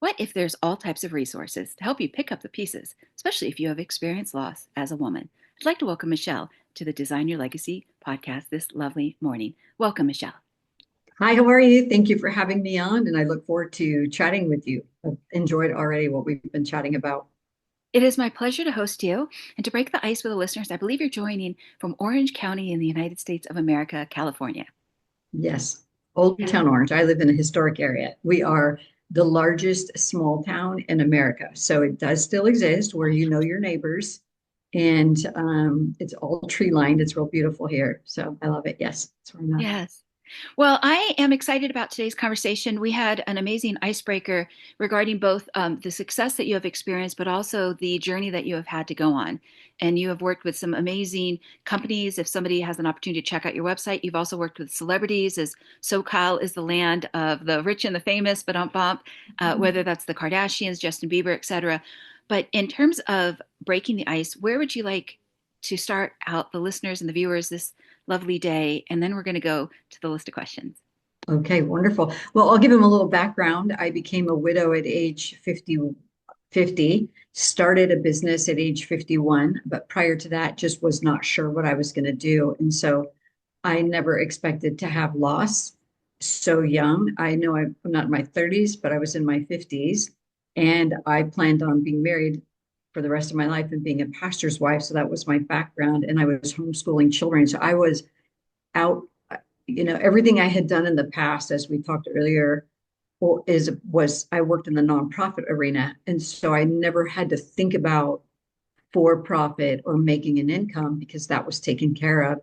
What if there's all types of resources to help you pick up the pieces, especially if you have experienced loss as a woman? I'd like to welcome Michelle to the Design Your Legacy podcast this lovely morning. Welcome, Michelle. Hi, how are you? Thank you for having me on, and I look forward to chatting with you. I've enjoyed already what we've been chatting about. It is my pleasure to host you and to break the ice with the listeners. I believe you're joining from Orange County in the United States of America, California. Yes, Old Yeah. Town Orange. I live in a historic area. We are the largest small town in America, so it does still exist where you know your neighbors, and it's all tree lined. It's real beautiful here, so I love it. Yes, that's where I'm at. Yes. Well, I am excited about today's conversation. We had an amazing icebreaker regarding both the success that you have experienced, but also the journey that you have had to go on. And you have worked with some amazing companies. If somebody has an opportunity to check out your website, you've also worked with celebrities, as SoCal is the land of the rich and the famous, but bump, whether that's the Kardashians, Justin Bieber, etc. But in terms of breaking the ice, where would you like to start out the listeners and the viewers this lovely day? And then we're going to go to the list of questions. Okay, wonderful. Well, I'll give him a little background. I became a widow at age 50, started a business at age 51, but prior to that, just was not sure what I was going to do. And so I never expected to have loss so young. I know I'm not in my 30s, but I was in my 50s, and I planned on being married for the rest of my life and being a pastor's wife. So that was my background. And I was homeschooling children. So I was out, everything I had done in the past, as we talked earlier, was I worked in the nonprofit arena. And so I never had to think about for profit or making an income because that was taken care of.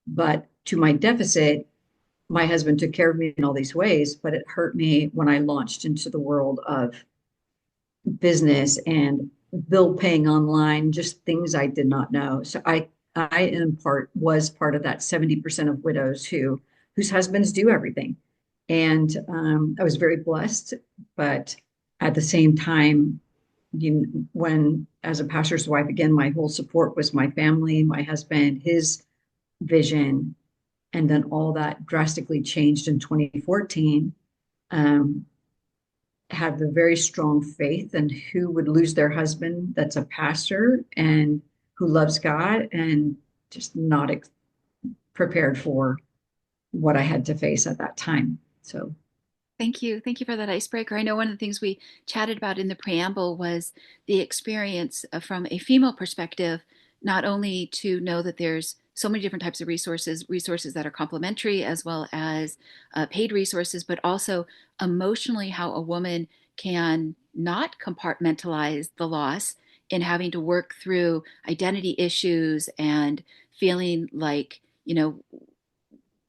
But to my deficit, my husband took care of me in all these ways, but it hurt me when I launched into the world of business and bill paying online, just things I did not know. So I in part was part of that 70% of widows whose husbands do everything. And I was very blessed, but at the same time, when as a pastor's wife, again, my whole support was my family, my husband, his vision, and then all that drastically changed in 2014. Um, have a very strong faith and who would lose their husband that's a pastor and who loves God and just not prepared for what I had to face at that time. So, Thank you. Thank you for that icebreaker. I know one of the things we chatted about in the preamble was the experience from a female perspective, not only to know that there's so many different types of resources that are complementary as well as paid resources, but also emotionally how a woman can not compartmentalize the loss in having to work through identity issues and feeling like,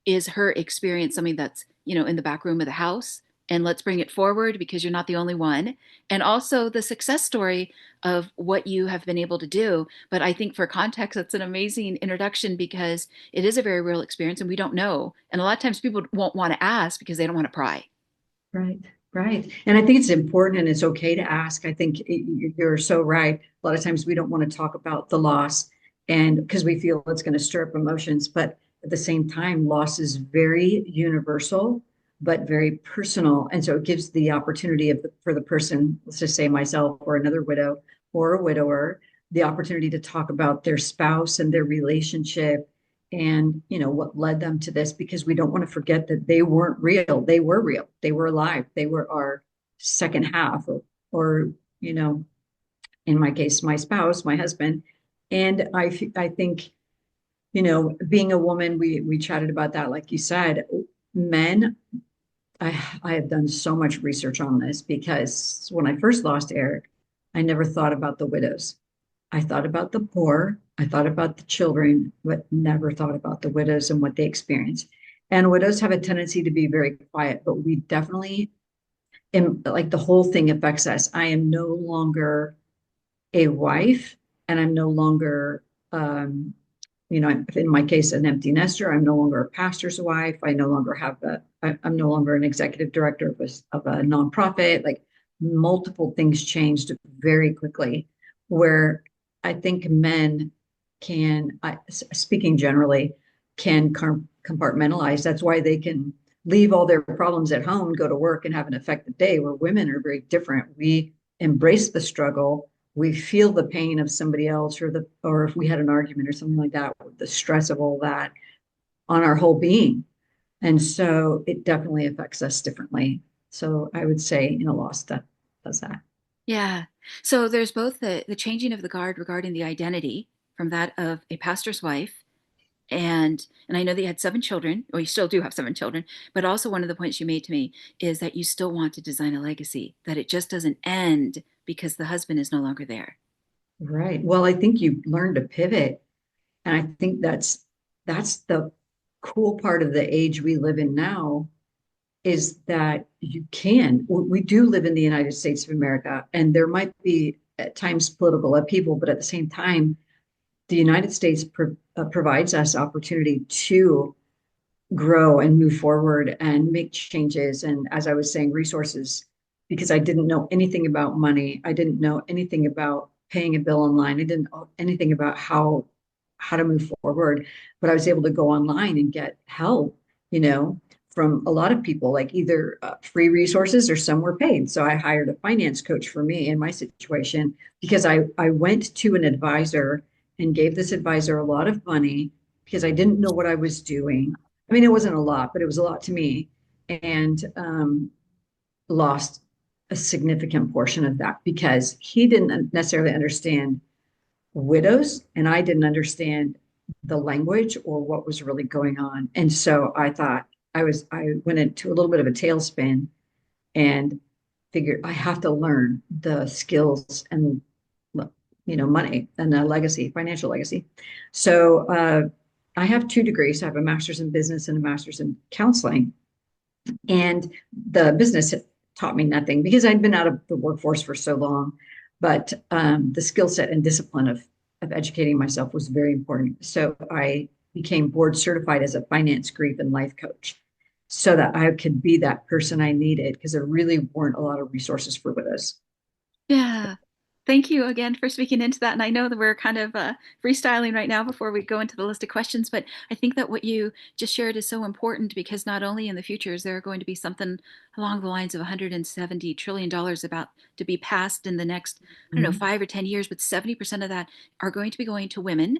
is her experience something that's in the back room of the house, and let's bring it forward because you're not the only one, and also the success story of what you have been able to do. But I think for context, that's an amazing introduction because it is a very real experience and we don't know, and a lot of times people won't want to ask because they don't want to pry. right, right. And I think it's important and it's okay to ask. I think you're so right. A lot of times we don't want to talk about the loss and because we feel it's going to stir up emotions, but at the same time, loss is very universal, but very personal. And so it gives the opportunity for the person, let's just say myself or another widow or a widower, the opportunity to talk about their spouse and their relationship and what led them to this because we don't want to forget that they weren't real, they were alive, they were our second half or you know in my case my spouse, my husband. And I think being a woman, we chatted about that, like you said, men. I have done so much research on this because when I first lost Eric, I never thought about the widows. I thought about the poor, I thought about the children, but never thought about the widows and what they experience. And widows have a tendency to be very quiet, but we definitely, like the whole thing affects us. I am no longer a wife, and I'm no longer, in my case, an empty nester. I'm no longer a pastor's wife. I no longer I'm no longer an executive director of a nonprofit. Like multiple things changed very quickly, where I think men speaking generally, can compartmentalize. That's why they can leave all their problems at home, go to work and have an effective day, where women are very different. We embrace the struggle. We feel the pain of somebody else, or if we had an argument or something like that, the stress of all that on our whole being. And so it definitely affects us differently. So I would say in a loss that does that. Yeah. So there's both the changing of the guard regarding the identity from that of a pastor's wife, and I know that you had 7 children, or you still do have 7 children, but also one of the points you made to me is that you still want to design a legacy, that it just doesn't end because the husband is no longer there. Right. Well, I think you learn to pivot. And I think that's the cool part of the age we live in now, is that you can. We do live in the United States of America, and there might be at times political upheaval, but at the same time, the United States provides us opportunity to grow and move forward and make changes. And as I was saying, resources, because I didn't know anything about money. I didn't know anything about paying a bill online. I didn't know anything about how to move forward, but I was able to go online and get help, you know, from a lot of people, like either free resources or some were paid. So I hired a finance coach for me in my situation, because I went to an advisor and gave this advisor a lot of money because I didn't know what I was doing. I mean, it wasn't a lot, but it was a lot to me, and lost a significant portion of that because he didn't necessarily understand widows and I didn't understand the language or what was really going on. And so I thought I went into a little bit of a tailspin and figured I have to learn the skills and, money and a legacy, financial legacy. So I have 2 degrees. I have a master's in business and a master's in counseling. And the business taught me nothing because I'd been out of the workforce for so long. But the skill set and discipline of educating myself was very important. So I became board certified as a finance, grief, and life coach so that I could be that person I needed, because there really weren't a lot of resources for widows. Yeah. Thank you again for speaking into that. And I know that we're kind of freestyling right now before we go into the list of questions, but I think that what you just shared is so important because not only in the future is there going to be something along the lines of $170 trillion about to be passed in the next, I don't know, Mhm. 5 or 10 years, but 70% of that are going to be going to women,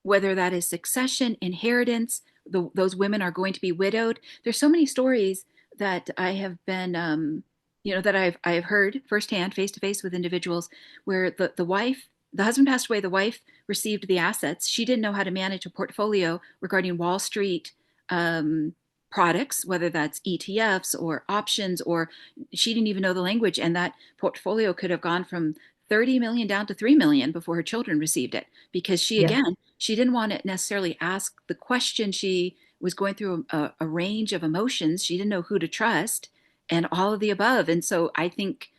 whether that is succession, inheritance, those women are going to be widowed. There's so many stories that I have been, that I have heard firsthand, face to face with individuals where the husband passed away, the wife received the assets. She didn't know how to manage a portfolio regarding Wall Street um, products, whether that's ETFs or options, or she didn't even know the language, and that portfolio could have gone from 30 million down to 3 million before her children received it because Yeah. she didn't want to necessarily ask the question. She was going through a range of emotions. She didn't know who to trust and all of the above. And so I think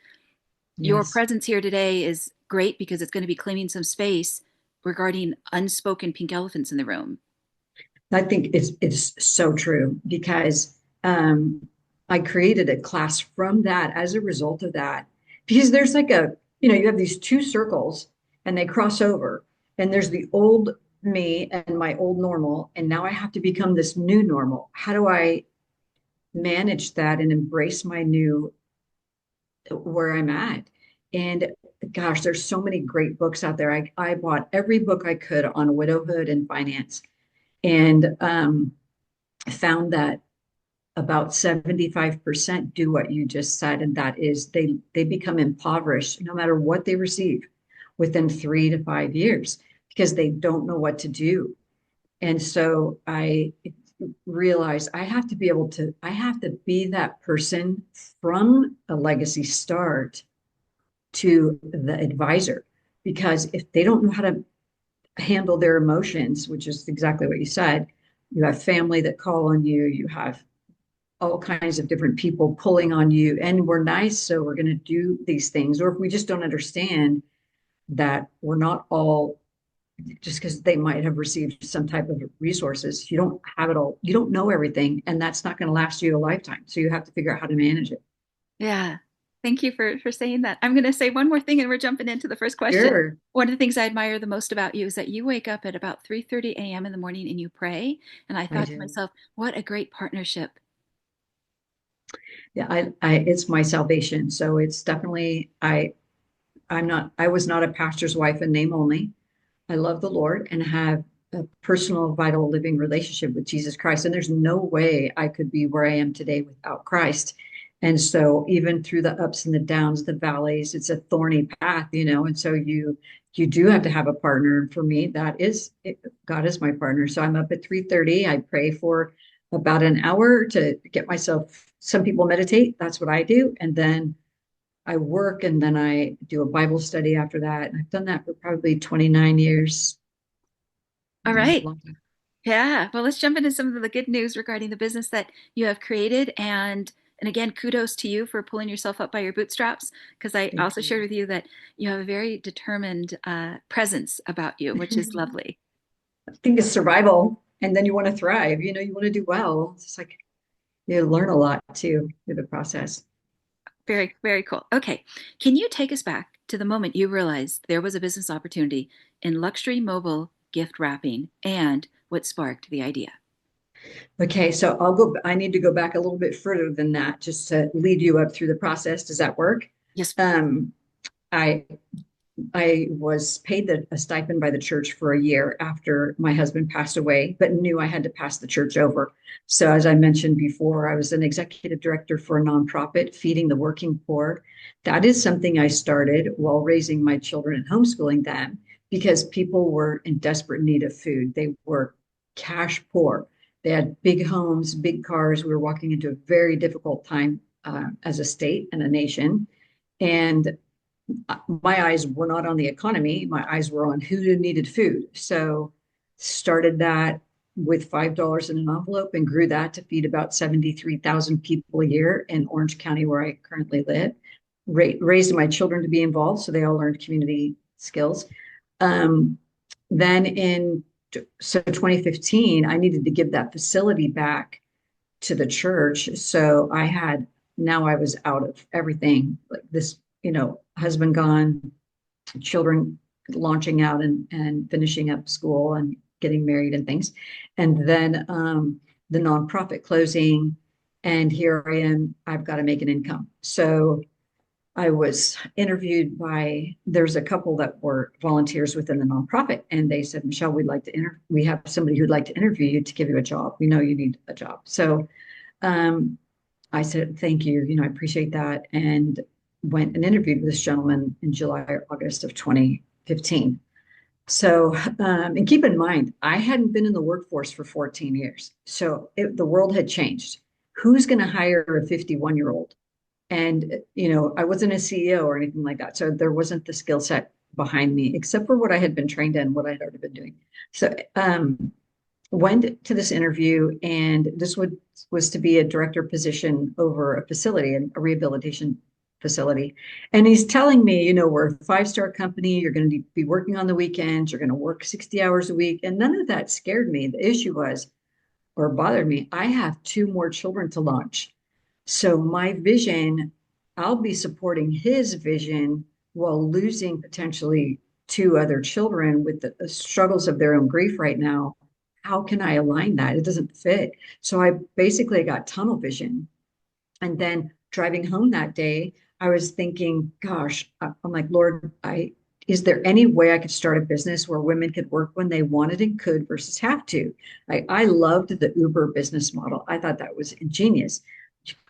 your Yes. presence here today is great because it's going to be claiming some space regarding unspoken pink elephants in the room. I think it's so true because I created a class from that as a result of that. Because there's like you have these 2 circles and they cross over, and there's the old me and my old normal, and now I have to become this new normal. How do I manage that and embrace my new where I'm at? And gosh, there's so many great books out there. I bought every book I could on widowhood and finance, and found that about 75% do what you just said, and that is they become impoverished no matter what they receive within 3 to 5 years because they don't know what to do. And so I realized I have to be that person from a legacy start to the advisor, because if they don't know how to handle their emotions, which is exactly what you said, you have family that call on you, you have all kinds of different people pulling on you, and we're nice, so we're going to do these things. Or if we just don't understand that we're not all, just because they might have received some type of resources, you don't have it all, you don't know everything, and that's not going to last you a lifetime, so you have to figure out how to manage it. Yeah. Thank you for saying that. I'm going to say one more thing and we're jumping into the first question. Sure. One of the things I admire the most about you is that you wake up at about 3:30 a.m. in the morning and you pray. And I I thought to do. myself, what a great partnership Yeah, it's my salvation. So it's definitely, I was not a pastor's wife in name only. I love the Lord and have a personal, vital, living relationship with Jesus Christ. And there's no way I could be where I am today without Christ. And so even through the ups and the downs, the valleys, it's a thorny path, and so you do have to have a partner. And for me, that is it, God is my partner. So I'm up at 3:30. I pray for about an hour to get myself, some people meditate. That's what I do. And then I work and then I do a Bible study after that. And I've done that for probably 29 years. All Yeah, right. long time. Yeah. Well, let's jump into some of the good news regarding the business that you have created. And again, kudos to you for pulling yourself up by your bootstraps, because I Thank also you. shared with you that you have a very determined presence about you, which is lovely. I think it's survival. And then you want to thrive, you want to do well. It's like you learn a lot too through the process. Very, very cool. Okay. Can you take us back to the moment you realized there was a business opportunity in luxury mobile gift wrapping and what sparked the idea? Okay, so I need to go back a little bit further than that just to lead you up through the process. Does that work? Yes. Um, I I was paid a stipend by the church for a year after my husband passed away, but knew I had to pass the church over. So, as I mentioned before, I was an executive director for a nonprofit feeding the working poor. That is something I started while raising my children and homeschooling them because people were in desperate need of food. They were cash poor. They had big homes, big cars. We were walking into a very difficult time as a state and a nation. And my eyes were not on the economy. My eyes were on who needed food. So started that with $5 in an envelope and grew that to feed about 73,000 people a year in Orange County, where I currently live. Raised my children to be involved, so they all learned community skills. Um, then in 2015, I needed to give that facility back to the church. So now I was out of everything like this, husband gone, children launching out and finishing up school and getting married and things. And then the nonprofit closing. And here I am, I've got to make an income. So I was interviewed there's a couple that were volunteers within the nonprofit, and they said, Michelle, we have somebody who'd like to interview you to give you a job. We know you need a job. So um, I said, thank you. I appreciate that. And went and interviewed with this gentleman in July or August of 2015. So, and keep in mind, I hadn't been in the workforce for 14 years. So the world had changed. Who's going to hire a 51-year-old? And, I wasn't a CEO or anything like that. So there wasn't the skill set behind me, except for what I had been trained in, what I'd already been doing. So, went to this interview, and was to be a director position over a facility, a rehabilitation facility. And he's telling me, we're a five-star company. You're going to be working on the weekends. You're going to work 60 hours a week. And none of that scared me. The issue was, or bothered me, I have two more children to launch. So my vision, I'll be supporting his vision while losing potentially two other children with the struggles of their own grief right now. How can I align that? It doesn't fit. So I basically got tunnel vision. And then driving home that day, I was thinking, gosh, I'm like, Lord, is there any way I could start a business where women could work when they wanted and could versus have to? I loved the Uber business model. I thought that was ingenious.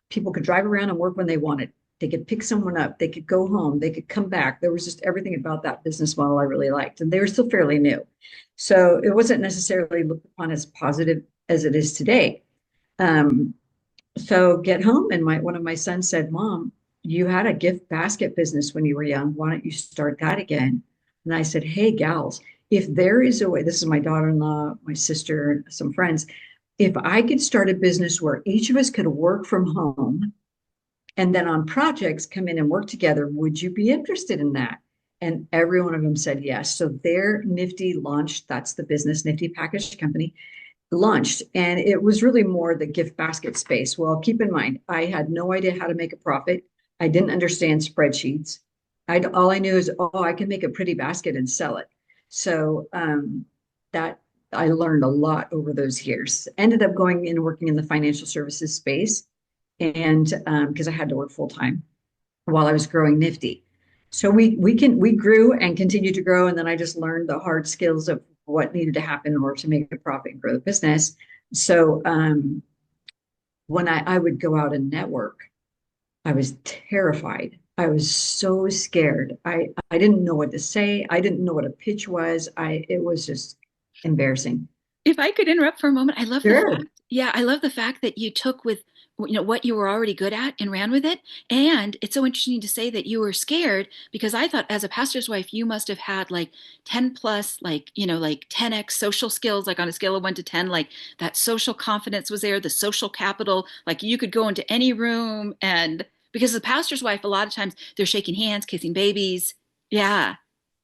People could drive around and work when they wanted. They could pick someone up. They could go home. They could come back. There was just everything about that business model I really liked. And they were still fairly new. So it wasn't necessarily looked upon as positive as it is today. Um, so get home, and one of my sons said, Mom, you had a gift basket business when you were young. Why don't you start that again? And I said, hey, gals, if there is a way, this is my daughter-in-law, my sister, some friends, if I could start a business where each of us could work from home and then on projects come in and work together, would you be interested in that? And every one of them said yes. So their Nifty launched, that's the business, Nifty Package Company, launched. And it was really more the gift basket space. Well, keep in mind, I had no idea how to make a profit. I didn't understand spreadsheets. All I knew is, oh, I can make a pretty basket and sell it. So that I learned a lot over those years. Ended up going and working in the financial services space. and because I had to work full time while I was growing Nifty. So we grew and continued to grow, and then I just learned the hard skills of what needed to happen in order to make a profit and grow the business. So when I would go out and network, I was terrified. I was so scared. I didn't know what to say. I didn't know what a pitch was. I It was just embarrassing. If I could interrupt for a moment, I love the Sure. fact, yeah, I love the fact that you took with what you were already good at and ran with it. And it's so interesting to say that you were scared because I thought as a pastor's wife, you must have had like 10 plus, like, like 10x social skills, like on a scale of 1 to 10, like that social confidence was there, the social capital, like you could go into any room and because as a pastor's wife, a lot of times they're shaking hands, kissing babies. Yeah.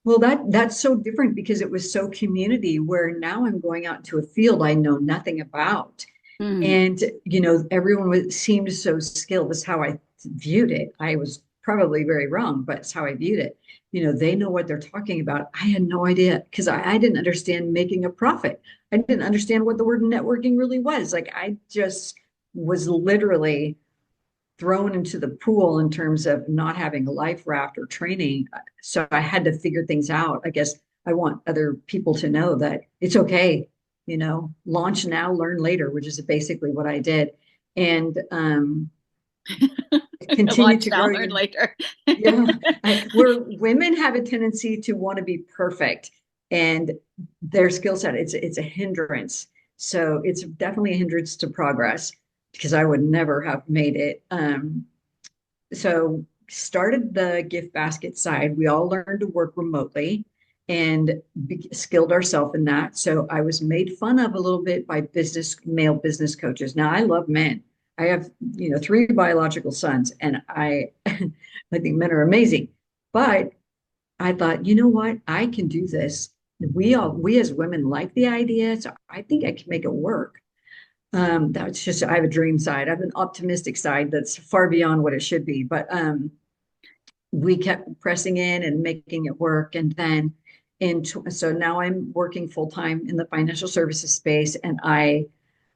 Well, that's so different because it was so community where now I'm going out into a field I know nothing about. Mm. And, everyone seemed so skilled. That's how I viewed it. I was probably very wrong, but it's how I viewed it. They know what they're talking about. I had no idea because I didn't understand making a profit. I didn't understand what the word networking really was. Like I just was literally thrown into the pool in terms of not having a life raft or training. So I had to figure things out. I guess I want other people to know that it's okay, launch now, learn later, which is basically what I did. And continue Watch to now, grow. learn later. Yeah, where women have a tendency to want to be perfect and their skill set, it's a hindrance. So it's definitely a hindrance to progress because I would never have made it. So started the gift basket side. We all learned to work remotely and skilled ourselves in that. So I was made fun of a little bit by male business coaches. Now I love men. I have, three biological sons, and I think men are amazing. But I thought, you know what? I can do this. We as women like the idea, so I think I can make it work. That's just, I have a dream side. I have an optimistic side that's far beyond what it should be. But we kept pressing in and making it work. And then so now I'm working full time in the financial services space, and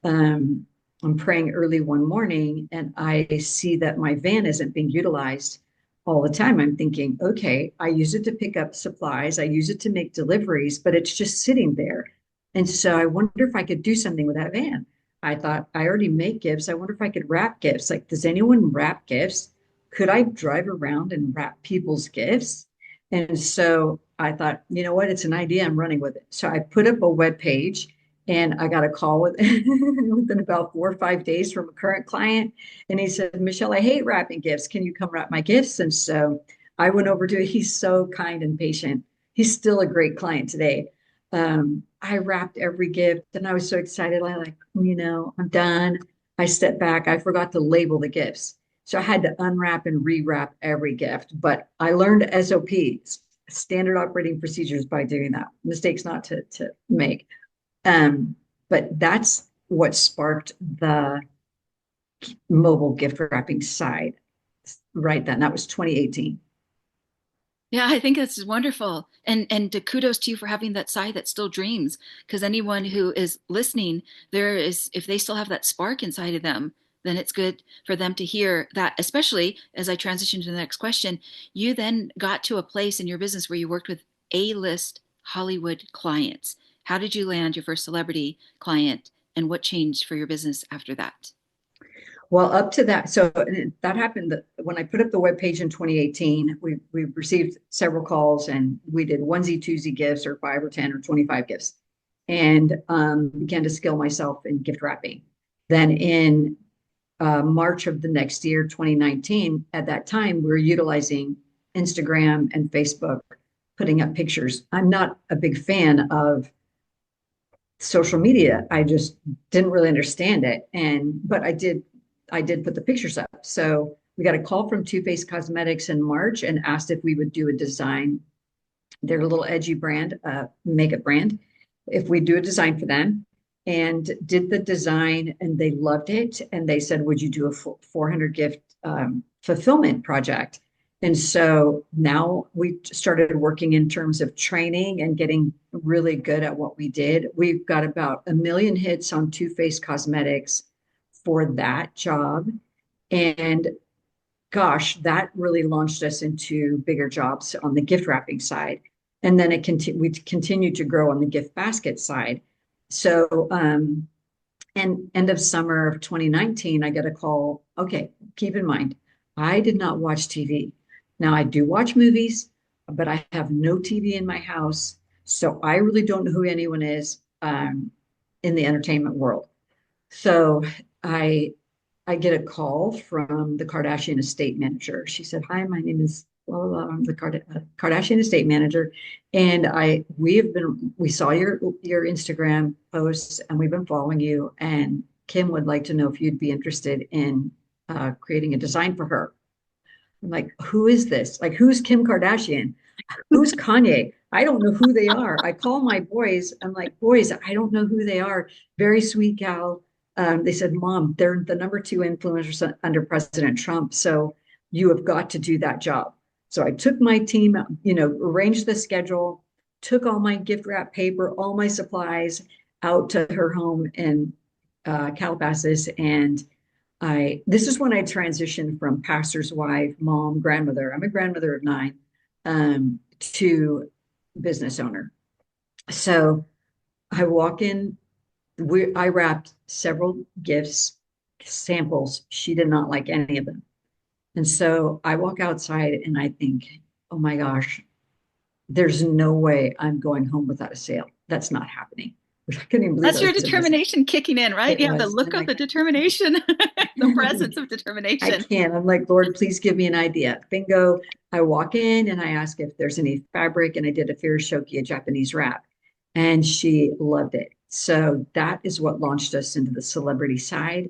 um, I'm praying early one morning, and I see that my van isn't being utilized all the time. I'm thinking, okay, I use it to pick up supplies, I use it to make deliveries, but it's just sitting there. And so I wonder if I could do something with that van. I thought I already make gifts. I wonder if I could wrap gifts. Like, does anyone wrap gifts? Could I drive around and wrap people's gifts? And so I thought, you know what? It's an idea. I'm running with it. So I put up a web page, and I got a call within about 4 or 5 days from a current client. And he said, Michelle, I hate wrapping gifts. Can you come wrap my gifts? And so I went over to it. He's so kind and patient. He's still a great client today. I wrapped every gift and I was so excited. I like, I'm done. I stepped back. I forgot to label the gifts. So I had to unwrap and rewrap every gift, but I learned SOPs, standard operating procedures, by doing that. Mistakes not to make. Um, but that's what sparked the mobile gift wrapping side right then. That was 2018. Yeah, I think that's wonderful. And kudos to you for having that side that still dreams. Because anyone who is listening, there is, if they still have that spark inside of them, then it's good for them to hear that, especially as I transition to the next question. You then got to a place in your business where you worked with A-list Hollywood clients. How did you land your first celebrity client, and what changed for your business after that? Well, up to that, so that happened when I put up the webpage in 2018. We received several calls, and we did onesie, twosie gifts, or 5 or 10 or 25 gifts, and began to skill myself in gift wrapping. Then in March of the next year, 2019, at that time, we were utilizing Instagram and Facebook, putting up pictures. I'm not a big fan of social media. I just didn't really understand it. But I did put the pictures up. So we got a call from Too Faced Cosmetics in March and asked if we would do a design. They're a little edgy brand, makeup brand. If we do a design for them, and did the design, and they loved it. And they said, would you do a 400 gift fulfillment project? And so now we started working in terms of training and getting really good at what we did. We've got about 1 million hits on Too Faced Cosmetics for that job. And gosh, that really launched us into bigger jobs on the gift wrapping side. And then we continued to grow on the gift basket side. So, and end of summer of 2019, I get a call. Okay, keep in mind, I did not watch TV. Now I do watch movies, but I have no TV in my house. So I really don't know who anyone is in the entertainment world. So I I get a call from the Kardashian estate manager. She said, "Hi, my name is blah, blah, blah. I'm the Kardashian estate manager, and we saw your Instagram posts, and we've been following you. And Kim would like to know if you'd be interested in creating a design for her." I'm like, "Who is this? Like, who's Kim Kardashian? Who's Kanye? I don't know who they are." I call my boys. I'm like, "Boys, I don't know who they are." Very sweet gal. They said, "Mom, they're the number two influencers under President Trump. So you have got to do that job." So I took my team, arranged the schedule, took all my gift wrap paper, all my supplies out to her home in Calabasas. And this is when I transitioned from pastor's wife, mom, grandmother. I'm a grandmother of nine, to business owner. So I walk in, I wrapped several gifts, samples. She did not like any of them. And so I walk outside and I think, oh my gosh, there's no way I'm going home without a sale. That's not happening. I couldn't even believe That's I your was in this. determination kicking in, right? It You have the was. look I'm of like, the determination, the presence of I determination. can't. I'm like, Lord, please give me an idea. Bingo. I walk in and I ask if there's any fabric, and I did a Firashoki, a Japanese wrap, and she loved it. So that is what launched us into the celebrity side.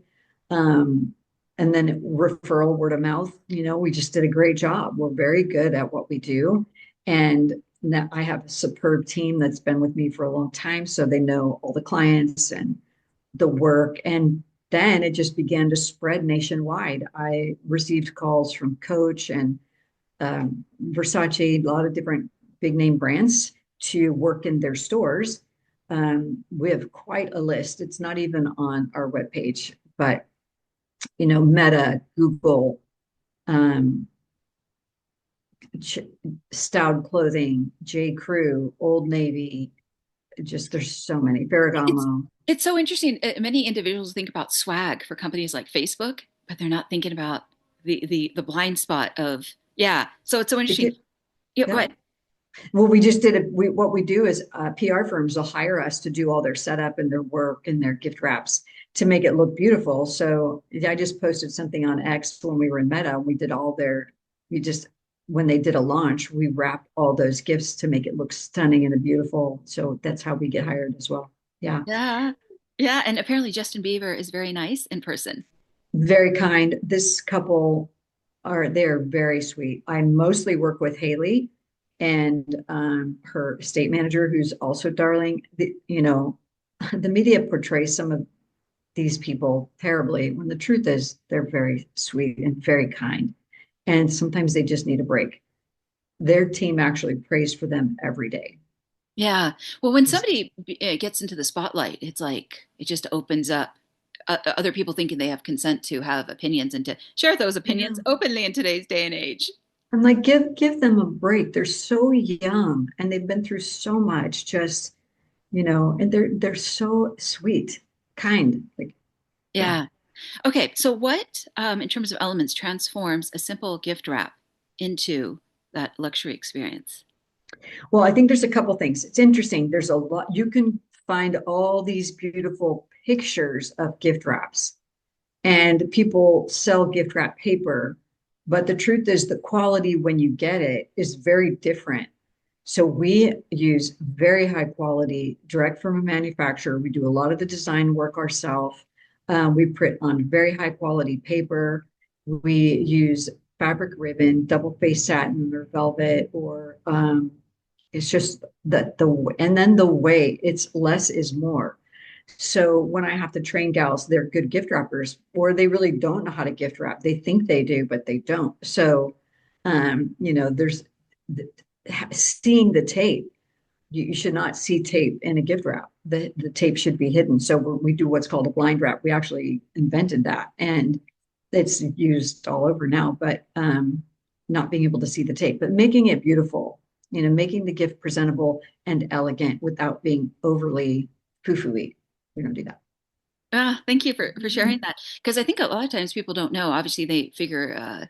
Um, and then referral, word of mouth, we just did a great job. We're very good at what we do. And now I have a superb team that's been with me for a long time. So they know all the clients and the work. And then it just began to spread nationwide. I received calls from Coach and Versace, a lot of different big name brands to work in their stores. We have quite a list. It's not even on our webpage, but Meta, Google, um, Stout Clothing, J. Crew, Old Navy. Just there's so many. It's Ferragamo. it's so interesting. Many individuals think about swag for companies like Facebook, but they're not thinking about the blind spot of yeah. So it's so It interesting. did, Yeah, go yeah. ahead. Well, we just did it. What we do is PR firms will hire us to do all their setup and their work and their gift wraps to make it look beautiful. So I just posted something on X when we were in Meta. We did we just, when they did a launch, we wrapped all those gifts to make it look stunning and beautiful. So that's how we get hired as well. Yeah. Yeah, yeah, and apparently Justin Bieber is very nice in person. Very kind. This couple they're very sweet. I mostly work with Hailey and her estate manager, who's also darling. The media portrays some of these people terribly when the truth is they're very sweet and very kind. And sometimes they just need a break. Their team actually prays for them every day. Yeah. Well, when somebody gets into the spotlight, it's like it just opens up other people thinking they have consent to have opinions and to share those Yeah. opinions openly in today's day and age. I'm like, give them a break. They're so young and they've been through so much. Just and they're so sweet, kind. Like, yeah. Yeah. Okay. So, what, in terms of elements, transforms a simple gift wrap into that luxury experience? Well, I think there's a couple things. It's interesting. There's a lot. You can find all these beautiful pictures of gift wraps, and people sell gift wrap paper. But the truth is, the quality when you get it is very different. So we use very high quality, direct from a manufacturer. We do a lot of the design work ourselves. We print on very high quality paper. We use fabric ribbon, double face satin or velvet, or it's just that and then the way it's less is more. So when I have to train gals, they're good gift wrappers, or they really don't know how to gift wrap. They think they do, but they don't. So, there's seeing the tape. You should not see tape in a gift wrap. The tape should be hidden. So we do what's called a blind wrap. We actually invented that. And it's used all over now, but not being able to see the tape, but making it beautiful, making the gift presentable and elegant without being overly foo-foo-y. We don't do that. Thank you for sharing that. Because I think a lot of times people don't know. Obviously, they figure,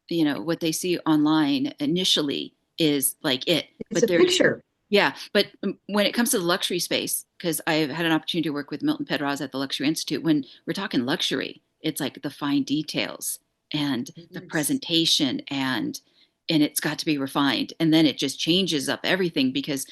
what they see online initially is like it. It's But a there's, picture. yeah. But when it comes to the luxury space, because I've had an opportunity to work with Milton Pedroz at the Luxury Institute, when we're talking luxury, it's like the fine details and the Yes. presentation and it's got to be refined. And then it just changes up everything because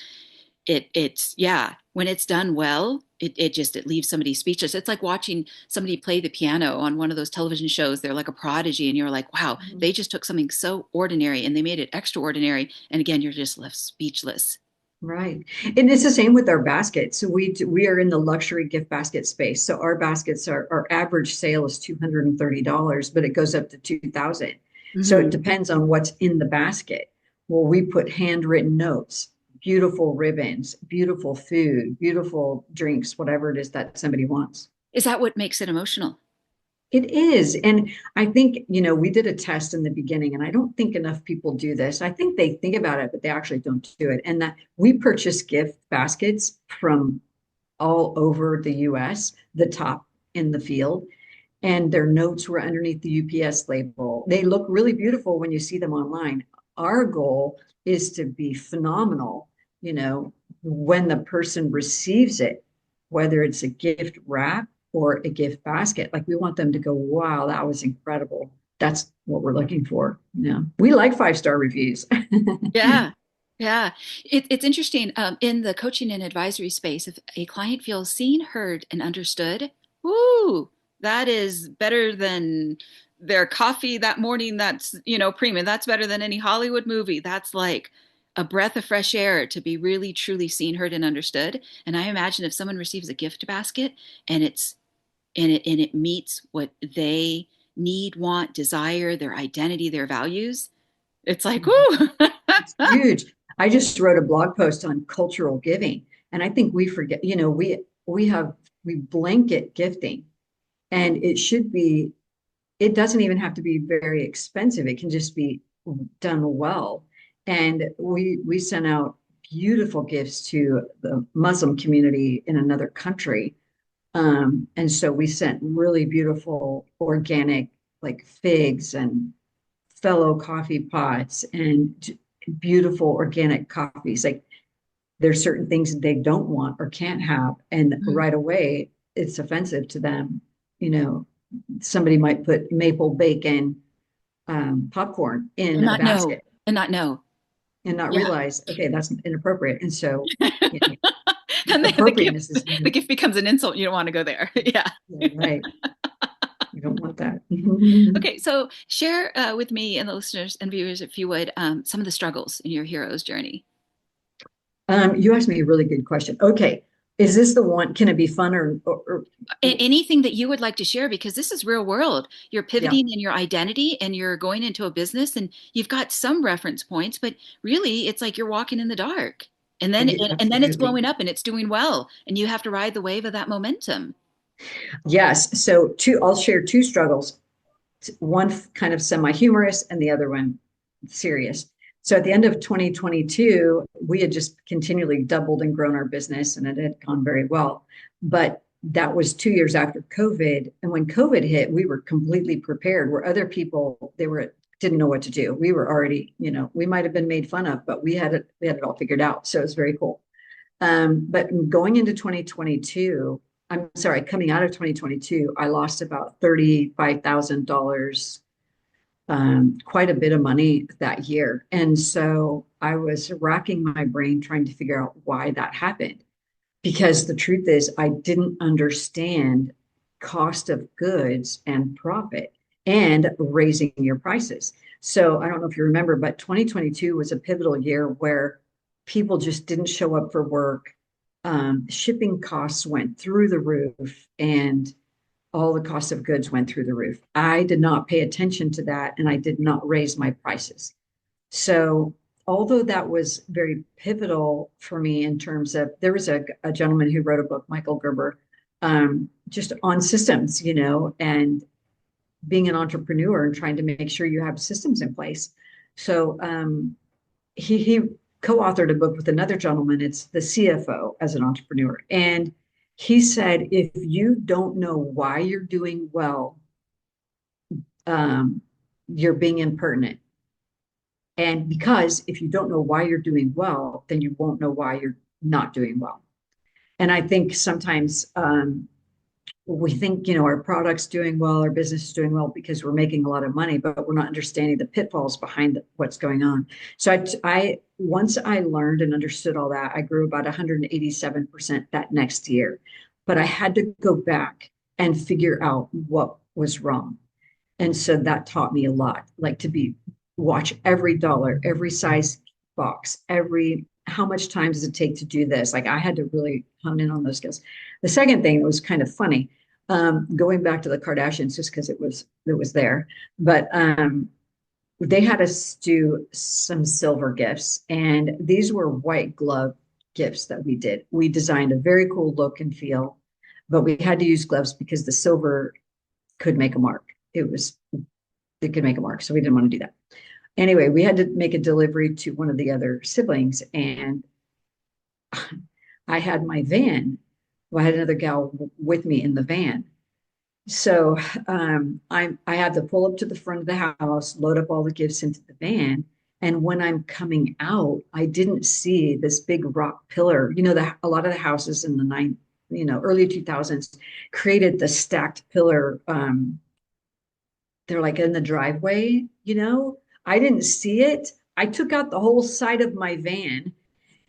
it's yeah, when it's done well, it leaves somebody speechless. It's like watching somebody play the piano on one of those television shows. They're like a prodigy and you're like, wow, Mhm. they just took something so ordinary and they made it extraordinary, and again you're just left speechless. Right. And it's the same with our baskets. So we are in the luxury gift basket space. So our baskets are our average sale is $230, but it goes up to 2000. So it Hmm. depends on what's in the basket. Well, we put handwritten notes, beautiful ribbons, beautiful food, beautiful drinks, whatever it is that somebody wants. Is that what makes it emotional? It is. And I think, we did a test in the beginning, and I don't think enough people do this. I think they think about it, but they actually don't do it. And that we purchase gift baskets from all over the US, the top in the field, and their notes were underneath the UPS label. They look really beautiful when you see them online. Our goal is to be phenomenal, you know, when the person receives it, whether it's a gift wrap or a gift basket. Like we want them to go, wow, that was incredible. That's what we're looking for. We like 5-star reviews. Yeah. Yeah. It's interesting. In the coaching and advisory space, if a client feels seen, heard, and understood, woo, that is better than their coffee that morning. That's, premium. That's better than any Hollywood movie. That's like a breath of fresh air to be really, truly seen, heard, and understood. And I imagine if someone receives a gift basket and it meets what they need, want, desire, their identity, their values, it's like, woo. It's huge. I just wrote a blog post on cultural giving, and I think we forget, we blanket gifting, and it doesn't even have to be very expensive. It can just be done well. And we sent out beautiful gifts to the Muslim community in another country. And so we sent really beautiful organic, like figs and fellow coffee pots and beautiful organic coffees. Like there's certain things that they don't want or can't have. And right away, it's offensive to them. You know, somebody might put maple bacon popcorn And in a not know, basket and not know. and not Yeah. realize, okay, that's inappropriate. And so, you know, And the gift appropriateness is, the gift becomes an insult. You don't want to go there. Yeah. yeah, right. You don't want that. Okay, so share with me and the listeners and viewers, if you would, some of the struggles in your hero's journey. You asked me a really good question. Okay. Is this the one? Can it be fun Anything that you would like to share, because this is real world. You're yeah, pivoting in your identity and you're going into a business and you've got some reference points, but really it's like you're walking in the dark. And then it's absolutely. blowing up and it's doing well. And you have to ride the wave of that momentum. Yes. So I'll share two struggles. One kind of semi-humorous and the other one serious. So at the end of 2022, we had just continually doubled and grown our business and it had gone very well. But that was 2 years after COVID. And when COVID hit, we were completely prepared where other people, didn't know what to do. We were already, we might have been made fun of, but we had it all figured out. So it was very cool. But going into 2022, I'm sorry, coming out of 2022, I lost about $35,000, quite a bit of money that year. And so I was racking my brain trying to figure out why that happened. Because the truth is, I didn't understand cost of goods and profit and raising your prices. So I don't know if you remember, but 2022 was a pivotal year where people just didn't show up for work. Shipping costs went through the roof and all the cost of goods went through the roof. I did not pay attention to that and I did not raise my prices. So, although that was very pivotal for me in terms of, there was a gentleman who wrote a book, Michael Gerber, just on systems, and being an entrepreneur and trying to make sure you have systems in place. So he co-authored a book with another gentleman. It's the CFO as an entrepreneur. And he said, if you don't know why you're doing well, um, you're being impertinent. And because if you don't know why you're doing well, then you won't know why you're not doing well. And I think sometimes we think, our product's doing well, our business is doing well because we're making a lot of money, but we're not understanding the pitfalls behind what's going on. So once I learned and understood all that, I grew about 187% that next year. But I had to go back and figure out what was wrong. And so that taught me a lot, like watch every dollar, every size box, how much time does it take to do this? Like I had to really hone in on those skills. The second thing that was kind of funny, going back to the Kardashians, just because it was there, but they had us do some silver gifts, and these were white glove gifts that we did. We designed a very cool look and feel, but we had to use gloves because the silver could make a mark. It could make a mark, so we didn't want to do that. Anyway, we had to make a delivery to one of the other siblings, and I had my van. Well, I had another gal with me in the van. So I had to pull up to the front of the house, load up all the gifts into the van. And when I'm coming out, I didn't see this big rock pillar. A lot of the houses in the early 2000s created the stacked pillar. They're like in the driveway. I didn't see it. I took out the whole side of my van,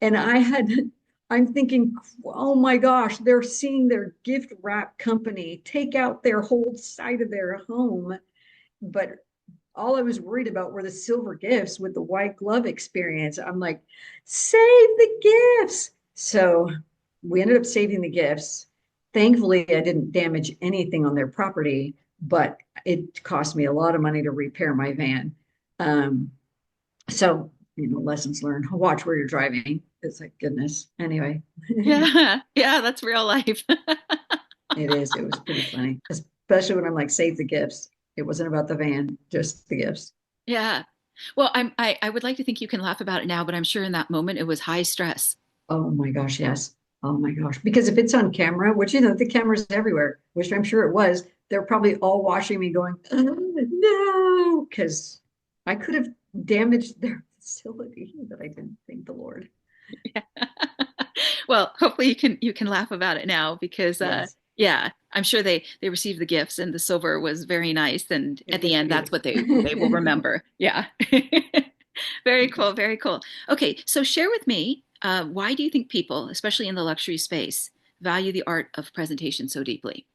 and I'm thinking, oh my gosh, they're seeing their gift wrap company take out their whole side of their home. But all I was worried about were the silver gifts with the white glove experience. I'm like, save the gifts. So we ended up saving the gifts. Thankfully, I didn't damage anything on their property, but it cost me a lot of money to repair my van. So, lessons learned. Watch where you're driving. It's like, goodness. Anyway, it Yeah, yeah, that's real life. is. It was pretty funny, especially when I'm like, save the gifts. It wasn't about the van, just the gifts. Yeah. Well, I would like to think you can laugh about it now, but I'm sure in that moment it was high stress. Oh my gosh, yes. Oh my gosh. Because if it's on camera, which, the camera's everywhere, which I'm sure it was, they're probably all watching me going, no, because I could have damaged their facility, but I didn't, thank the Lord. Well, hopefully you can laugh about it now because Yes, yeah, I'm sure they received the gifts and the silver was very nice and at it the was end that's what beautiful. they will remember. Yeah. Very cool, very cool. Okay, so share with me, why do you think people, especially in the luxury space, value the art of presentation so deeply?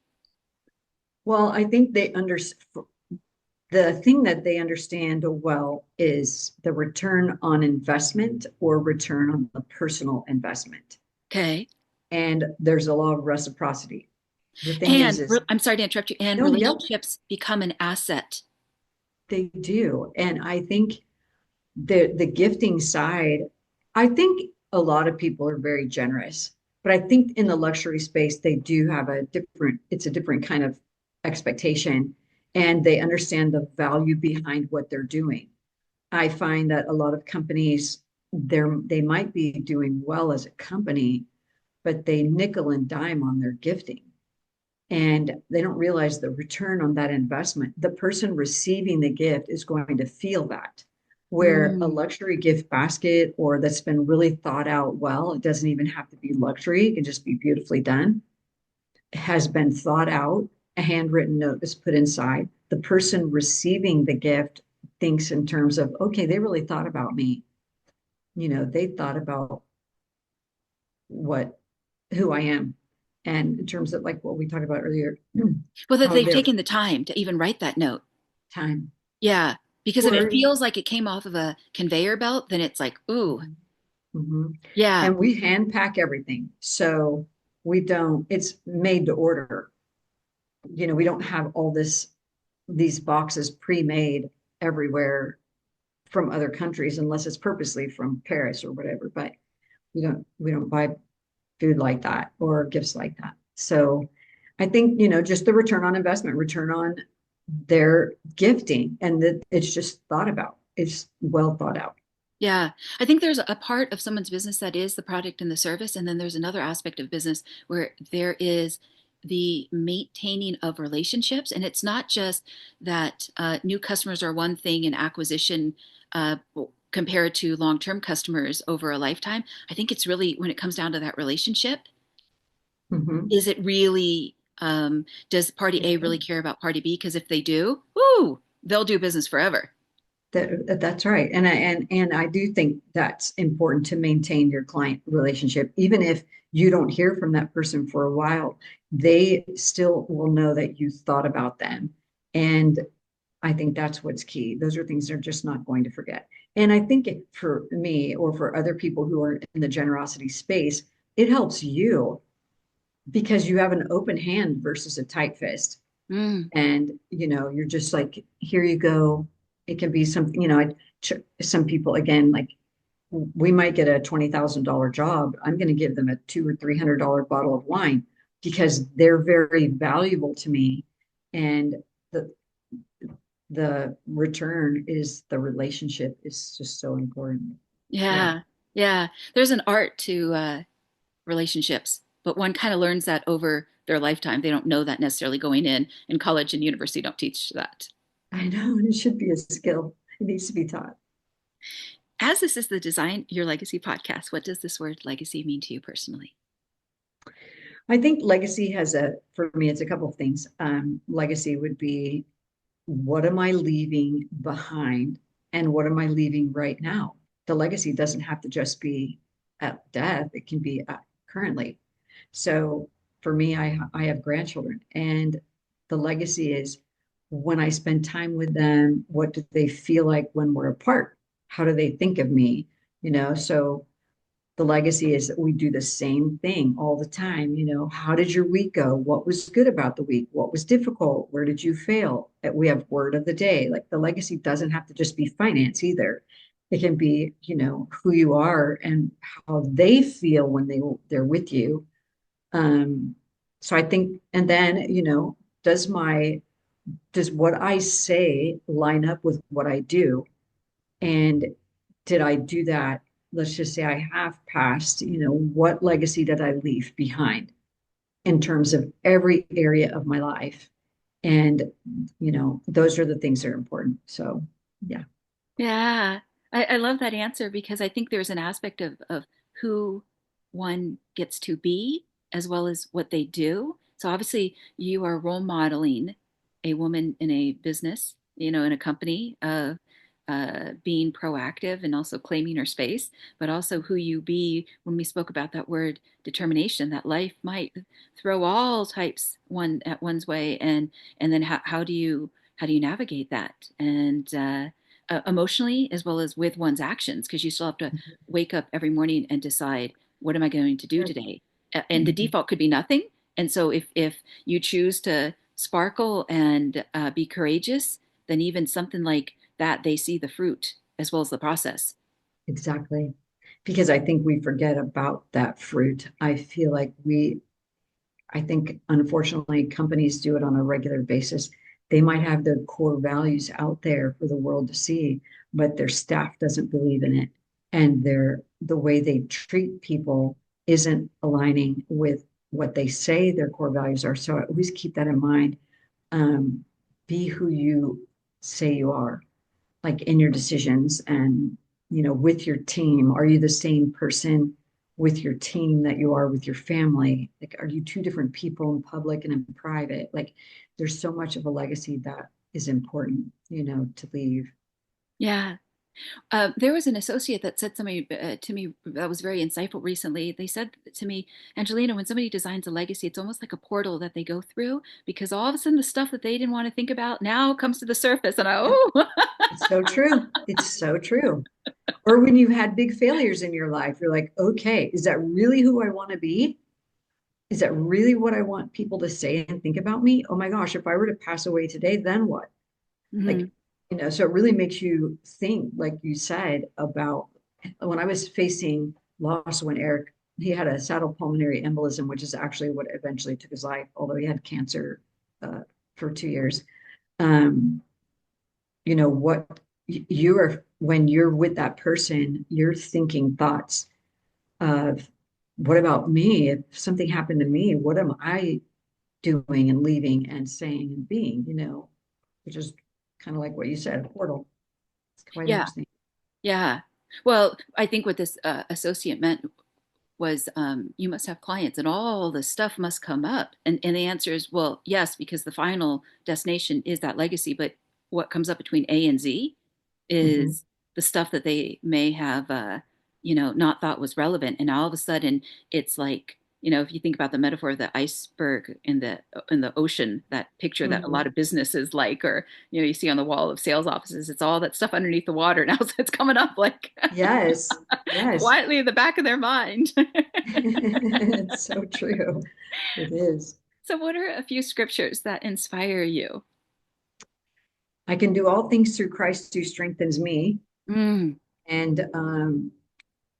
Well, I think the thing that they understand well is the return on investment or return on the personal investment. Okay. And there's a law of reciprocity. The thing And is, I'm sorry to interrupt you, and no, yep, relationships become an asset. they do. And I think the gifting side, I think a lot of people are very generous, but I think in the luxury space, they do have it's a different kind of expectation, and they understand the value behind what they're doing. I find that a lot of companies, they might be doing well as a company, but they nickel and dime on their gifting, and they don't realize the return on that investment. The person receiving the gift is going to feel that. Where a Mm. luxury gift basket or that's been really thought out well, it doesn't even have to be luxury, it can just be beautifully done, has been thought out, a handwritten note is put inside. The person receiving the gift thinks in terms of, okay, they really thought about me. They thought about what who I am. And in terms of like what we talked about earlier, Well, that how they've their taken the time to even write that note. time Yeah, because if it or feels like it came off of a conveyor belt, then it's like, ooh, mhm. yeah. And we hand pack everything. So we don't, it's made to order. We don't have these boxes pre-made everywhere from other countries unless it's purposely from Paris or whatever. But we don't buy food like that or gifts like that. So I think, just the return on investment, return on their gifting, and that it's just thought about. It's well thought out. Yeah, I think there's a part of someone's business that is the product and the service, and then there's another aspect of business where there is the maintaining of relationships, and it's not just that new customers are one thing and acquisition uh, compared to long-term customers over a lifetime. I think it's really when it comes down to that relationship, Mhm. is it really does party A really care about party B? Because if they do, whoo, they'll do business forever. That's right. And I do think that's important to maintain your client relationship. Even if you don't hear from that person for a while, they still will know that you thought about them. And I think that's what's key. Those are things they're just not going to forget. And I think for me or for other people who are in the generosity space, it helps you because you have an open hand versus a tight fist. Mm, And you're just like, here you go. It can be something, some people, again, like, we might get a $20,000 job. I'm going to give them a $200 or $300 bottle of wine because they're very valuable to me, and the the return is the relationship is just so important. Yeah. yeah, yeah. There's an art to relationships, but one kind of learns that over their lifetime. They don't know that necessarily going in, and college and university don't teach that. I know, and it should be a skill. It needs to be taught. As this is the Design Your Legacy podcast, what does this word legacy mean to you personally? I think legacy for me, it's a couple of things. Legacy would be, what am I leaving behind and what am I leaving right now? The legacy doesn't have to just be at death, it can be currently. So for me, I have grandchildren, and the legacy is, when I spend time with them, what do they feel like when we're apart? How do they think of me? So the legacy is that we do the same thing all the time. How did your week go? What was good about the week? What was difficult? Where did you fail? We have word of the day. Like, the legacy doesn't have to just be finance either. It can be, who you are and how they feel when they're with you. So I think, and then, does what I say line up with what I do? And did I do that? Let's just say I have passed, what legacy did I leave behind in terms of every area of my life? And, those are the things that are important. So, yeah. Yeah, I love that answer because I think there's an aspect of who one gets to be as well as what they do. So obviously, you are role modeling a woman in a business, in a company of being proactive and also claiming her space, but also who you be when we spoke about that word determination, that life might throw all types one at one's way, and then how do you navigate that? And emotionally as well as with one's actions, because you still have to wake up every morning and decide, what am I going to do today? And the Mhm. default could be nothing. And so if you choose to sparkle and be courageous, then even something like that, they see the fruit as well as the process. Exactly. Because I think we forget about that fruit. I think, unfortunately, companies do it on a regular basis. They might have their core values out there for the world to see, but their staff doesn't believe in it. And the way they treat people isn't aligning with what they say their core values are. So I always keep that in mind. Um, be who you say you are, like, in your decisions, and with your team. Are you the same person with your team that you are with your family? Like, are you two different people in public and in private? Like, there's so much of a legacy that is important, to leave. Yeah. There was an associate that said something to me that was very insightful recently. They said to me, Angelina, when somebody designs a legacy, it's almost like a portal that they go through because all of a sudden the stuff that they didn't want to think about now comes to the surface. And Yeah, oh, it's so true. It's so true. Or when you've had big failures in your life, you're like, okay, is that really who I want to be? Is that really what I want people to say and think about me? Oh my gosh, if I were to pass away today, then what? mhm. Like, so it really makes you think, like you said, about when I was facing loss, when Eric, he had a saddle pulmonary embolism, which is actually what eventually took his life, although he had cancer for 2 years. um, what you're when you're with that person, you're thinking thoughts of what about me? If something happened to me, what am I doing and leaving and saying and being, which is kind of like what you said, a portal. It's quite Yeah, interesting. yeah. Well, I think what this associate meant was you must have clients and all this stuff must come up. And the answer is, well, yes, because the final destination is that legacy. But what comes up between A and Z Hmm. is the stuff that they may have, not thought was relevant. And all of a sudden, it's like, if you think about the metaphor of the iceberg in the ocean, that picture that a lot Hmm. of businesses like, or you see on the wall of sales offices, it's all that stuff underneath the water. Now it's coming up like Yes, yes. quietly in the back of their mind. It's so true. It is. So, what are a few scriptures that inspire you? I can do all things through Christ who strengthens me. Mm, And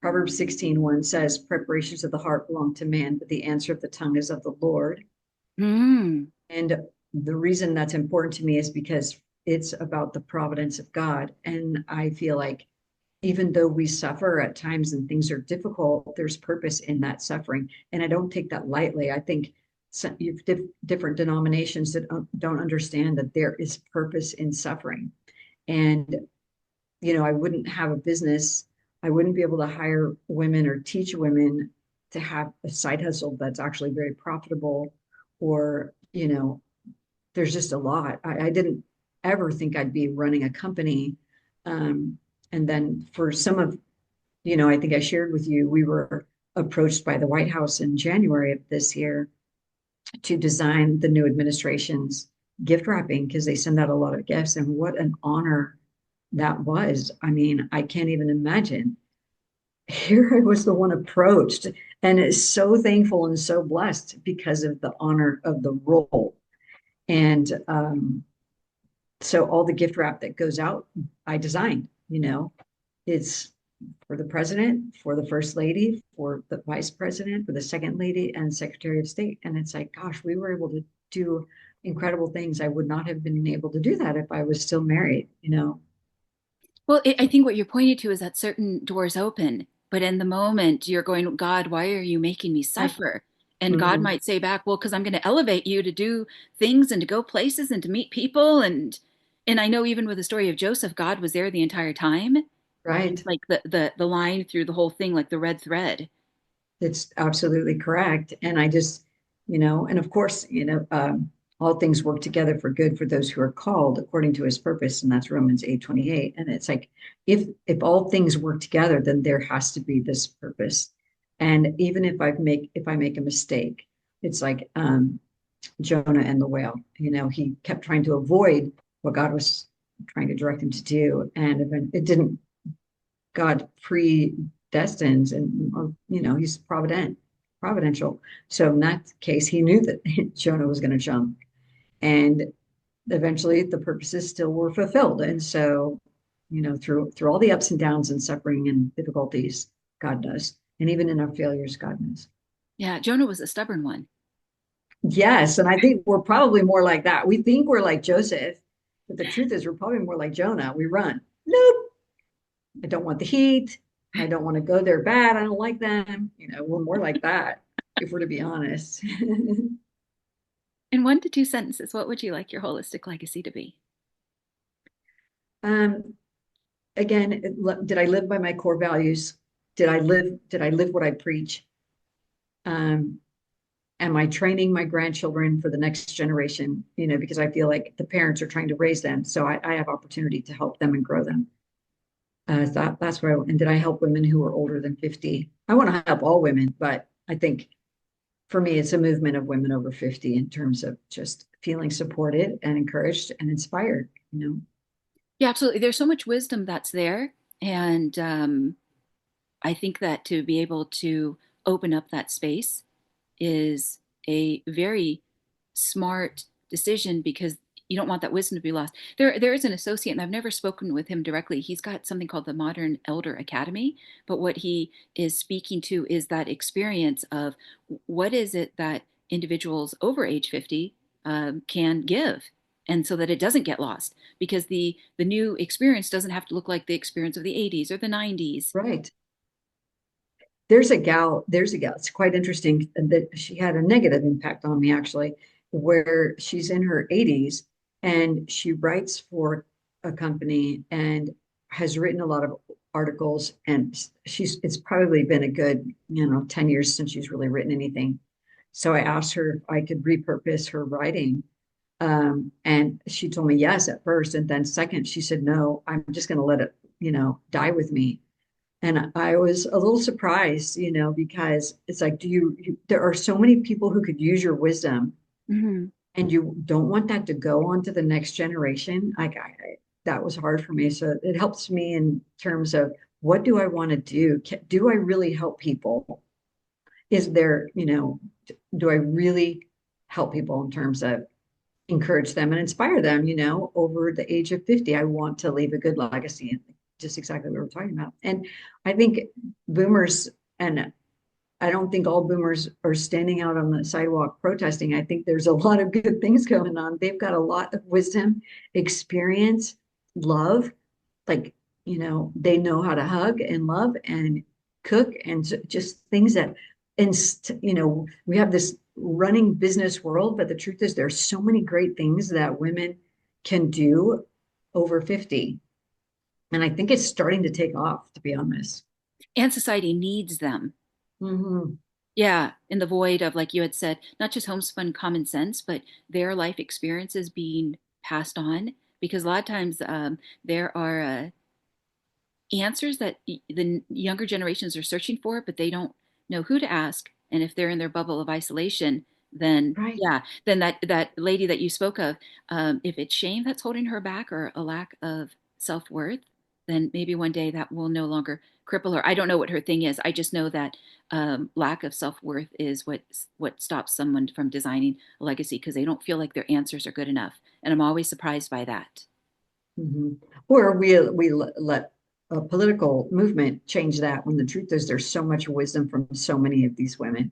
Proverbs 16:1 says, preparations of the heart belong to man, but the answer of the tongue is of the Lord. mm, And the reason that's important to me is because it's about the providence of God. And I feel like even though we suffer at times and things are difficult, there's purpose in that suffering. And I don't take that lightly. I think you've different denominations that don't understand that there is purpose in suffering. And, I wouldn't have a business, I wouldn't be able to hire women or teach women to have a side hustle that's actually very profitable, or, there's just a lot. I didn't ever think I'd be running a company. Um, and then for some of, I think I shared with you, we were approached by the White House in January of this year to design the new administration's gift wrapping because they send out a lot of gifts. And what an honor that was. I mean, I can't even imagine. Here I was the one approached, and is so thankful and so blessed because of the honor of the role. And so all the gift wrap that goes out, I designed, it's for the president, for the first lady, for the vice president, for the second lady, and secretary of state. And it's like, gosh, we were able to do incredible things. I would not have been able to do that if I was still married. Well, I think what you're pointing to is that certain doors open, but in the moment you're going, God, why are you making me I, suffer? And God mhm, might say back, well, because I'm going to elevate you to do things and to go places and to meet people. And I know even with the story of Joseph, God was there the entire time. right. Like the line through the whole thing, like the red thread. It's absolutely correct. And I just, and of course, all things work together for good for those who are called according to his purpose. And that's Romans 8:28. And it's like, if all things work together, then there has to be this purpose. And even if I make a mistake, it's like Jonah and the whale. He kept trying to avoid what God was trying to direct him to do. And it didn't. God predestines, and he's providential. So in that case, he knew that Jonah was going to jump, and eventually the purposes still were fulfilled. And so, through all the ups and downs and suffering and difficulties, God does, and even in our failures, God knows. Yeah, Jonah was a stubborn one. Yes, and I think we're probably more like that. We think we're like Joseph, but the truth is, we're probably more like Jonah. We run. Nope, I don't want the heat. I don't want to go there bad. I don't like them. We're more like that, if we're to be honest. In 1 to 2 sentences, what would you like your holistic legacy to be? um, Again, did I live by my core values? Did I live what I preach? Um, am I training my grandchildren for the next generation? Because I feel like the parents are trying to raise them. So I have opportunity to help them and grow them. That's where and did I help women who are older than 50? I want to help all women, but I think for me, it's a movement of women over 50 in terms of just feeling supported and encouraged and inspired. Yeah, absolutely. There's so much wisdom that's there. And I think that to be able to open up that space is a very smart decision because you don't want that wisdom to be lost. There is an associate, and I've never spoken with him directly. He's got something called the Modern Elder Academy, but what he is speaking to is that experience of what is it that individuals over age 50 can give. and so that it doesn't get lost, because the new experience doesn't have to look like the experience of the 80s or the 90s. Right. There's a gal, it's quite interesting that she had a negative impact on me actually, where she's in her 80s and she writes for a company and has written a lot of articles, and it's probably been a good, 10 years since she's really written anything. So I asked her if I could repurpose her writing. And she told me yes at first, and then second, she said, no, I'm just going to let it, die with me. And I was a little surprised, because it's like, there are so many people who could use your wisdom, Hmm. and you don't want that to go on to the next generation. That was hard for me. So it helps me in terms of what do I want to do? Do I really help people? Is there, do I really help people in terms of encourage them and inspire them, over the age of 50? I want to leave a good legacy, and just exactly what we're talking about. And I think boomers, and I don't think all boomers are standing out on the sidewalk protesting. I think there's a lot of good things going on. They've got a lot of wisdom, experience, love. Like, they know how to hug and love and cook, and just things that, and, we have this running business world, but the truth is there's so many great things that women can do over 50. And I think it's starting to take off, to be honest. And society needs them. Mm-hmm. Yeah, in the void of, like you had said, not just homespun common sense, but their life experiences being passed on. Because a lot of times there are answers that the younger generations are searching for, but they don't know who to ask. And if they're in their bubble of isolation, then Right. yeah, then that lady that you spoke of, if it's shame that's holding her back or a lack of self-worth, then maybe one day that will no longer cripple her. I don't know what her thing is. I just know that lack of self-worth is what stops someone from designing a legacy, because they don't feel like their answers are good enough. And I'm always surprised by that. Mm-hmm. Or we let a political movement change that, when the truth is there's so much wisdom from so many of these women,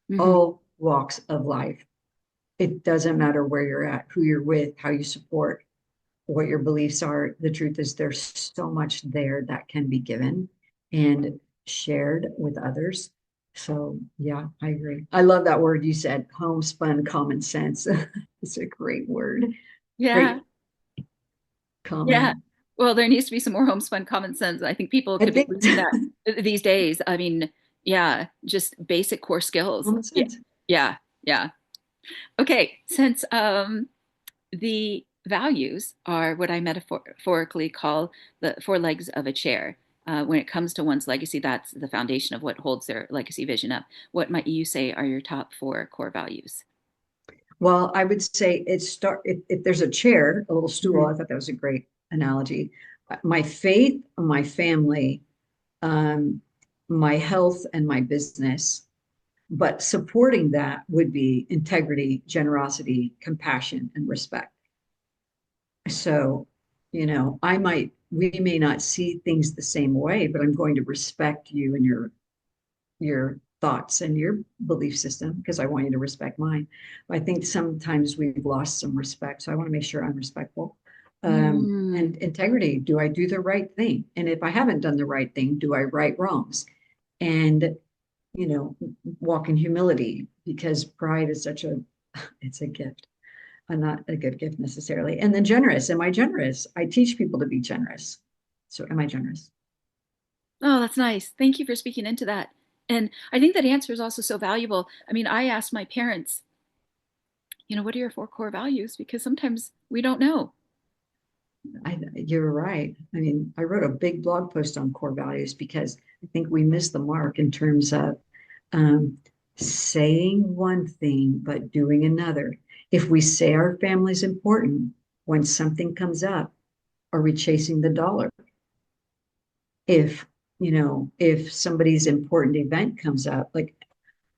Hmm. all walks of life. It doesn't matter where you're at, who you're with, how you support, what your beliefs are. The truth is there's so much there that can be given and shared with others. So yeah, I agree. I love that word you said, homespun common sense. It's a great word. Yeah. Great Yeah. common. Well, there needs to be some more homespun common sense. I think people I could be think losing that these days. I mean, yeah, just basic core skills. common Yeah. sense. Yeah. Yeah. Okay. Since the values are what I metaphorically call the four legs of a chair. When it comes to one's legacy, that's the foundation of what holds their legacy vision up. What might you say are your top four core values? Well, I would say if there's a chair, a little stool. Mhm. I thought that was a great analogy. My faith, my family, um, my health, and my business. But supporting that would be integrity, generosity, compassion, and respect. So, we may not see things the same way, but I'm going to respect you and your thoughts and your belief system, because I want you to respect mine. I think sometimes we've lost some respect, so I want to make sure I'm respectful. Mm. And integrity, do I do the right thing? And if I haven't done the right thing, do I right wrongs? And walk in humility, because pride is it's a gift, not a good gift necessarily. And then generous. Am I generous? I teach people to be generous. So am I generous? Oh, that's nice. Thank you for speaking into that. And I think that answer is also so valuable. I mean, I asked my parents, what are your four core values? Because sometimes we don't know. You're right. I mean, I wrote a big blog post on core values because I think we miss the mark in terms of um, saying one thing but doing another. If we say our family's important, when something comes up, are we chasing the dollar? If if somebody's important event comes up, like,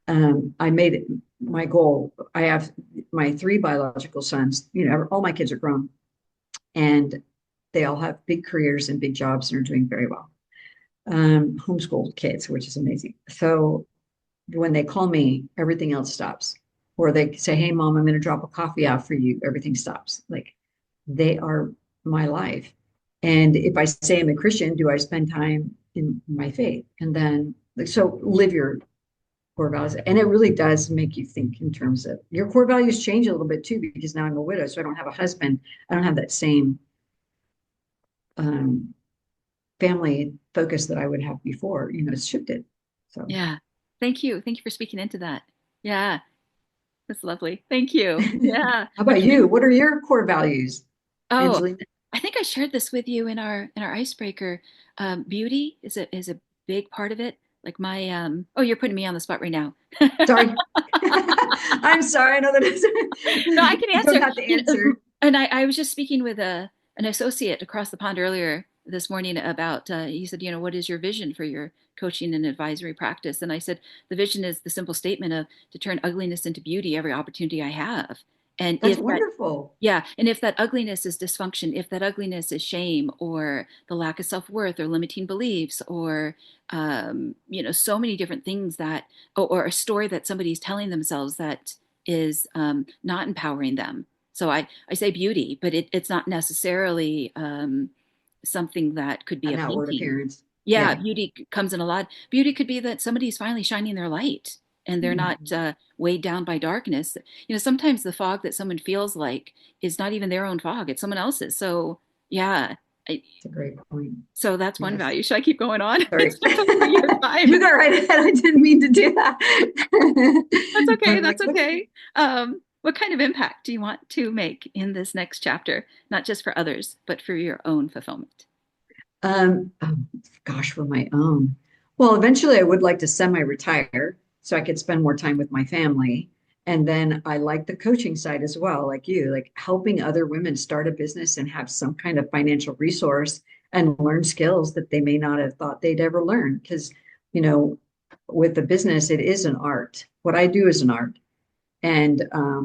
I made it my goal. I have my three biological sons, all my kids are grown, and they all have big careers and big jobs and are doing very well. Homeschooled kids, which is amazing. So when they call me, everything else stops. Or they say, "Hey mom, I'm going to drop a coffee out for you." Everything stops. Like, they are my life. And if I say I'm a Christian, do I spend time in my faith? And then, like, so live your core values. And it really does make you think in terms of your core values change a little bit too, because now I'm a widow, so I don't have a husband. I don't have that same um, family focus that I would have before. It's shifted. So, Yeah. Thank you. Thank you for speaking into that. Yeah. That's lovely. Thank you. Yeah. how But about you? What are your core values, oh, Angelina? I think I shared this with you in our icebreaker. Beauty is a big part of it. Like my oh, you're putting me on the spot right now. Sorry. I'm sorry. I know that is, No, I can you don't answer. have to answer. And I was just speaking with an associate across the pond earlier this morning about, he said, what is your vision for your coaching and advisory practice? And I said, the vision is the simple statement of to turn ugliness into beauty every opportunity I have. And That's if that, wonderful. yeah, and if that ugliness is dysfunction, if that ugliness is shame or the lack of self-worth or limiting beliefs or, so many different things that, or a story that somebody's telling themselves that is not empowering them. So I say beauty, but it's not necessarily something that could be a An outward painting. appearance. Yeah, Yeah. beauty comes in a lot. Beauty could be that somebody's finally shining their light and they're not Mhm. weighed down by darkness. Sometimes the fog that someone feels like is not even their own fog, it's someone else's. So, yeah. I, That's a great point. so that's one Yes. value. Should I keep going on? Sorry. It's totally your time. You got right ahead. I didn't mean to do that. That's okay. I'm like, That's what? okay. What kind of impact do you want to make in this next chapter, not just for others, but for your own fulfillment? Oh, gosh, for my own. Well, eventually I would like to semi-retire so I could spend more time with my family. And then I like the coaching side as well, like you, like helping other women start a business and have some kind of financial resource and learn skills that they may not have thought they'd ever learn. Because, you know, with the business, it is an art. What I do is an art, and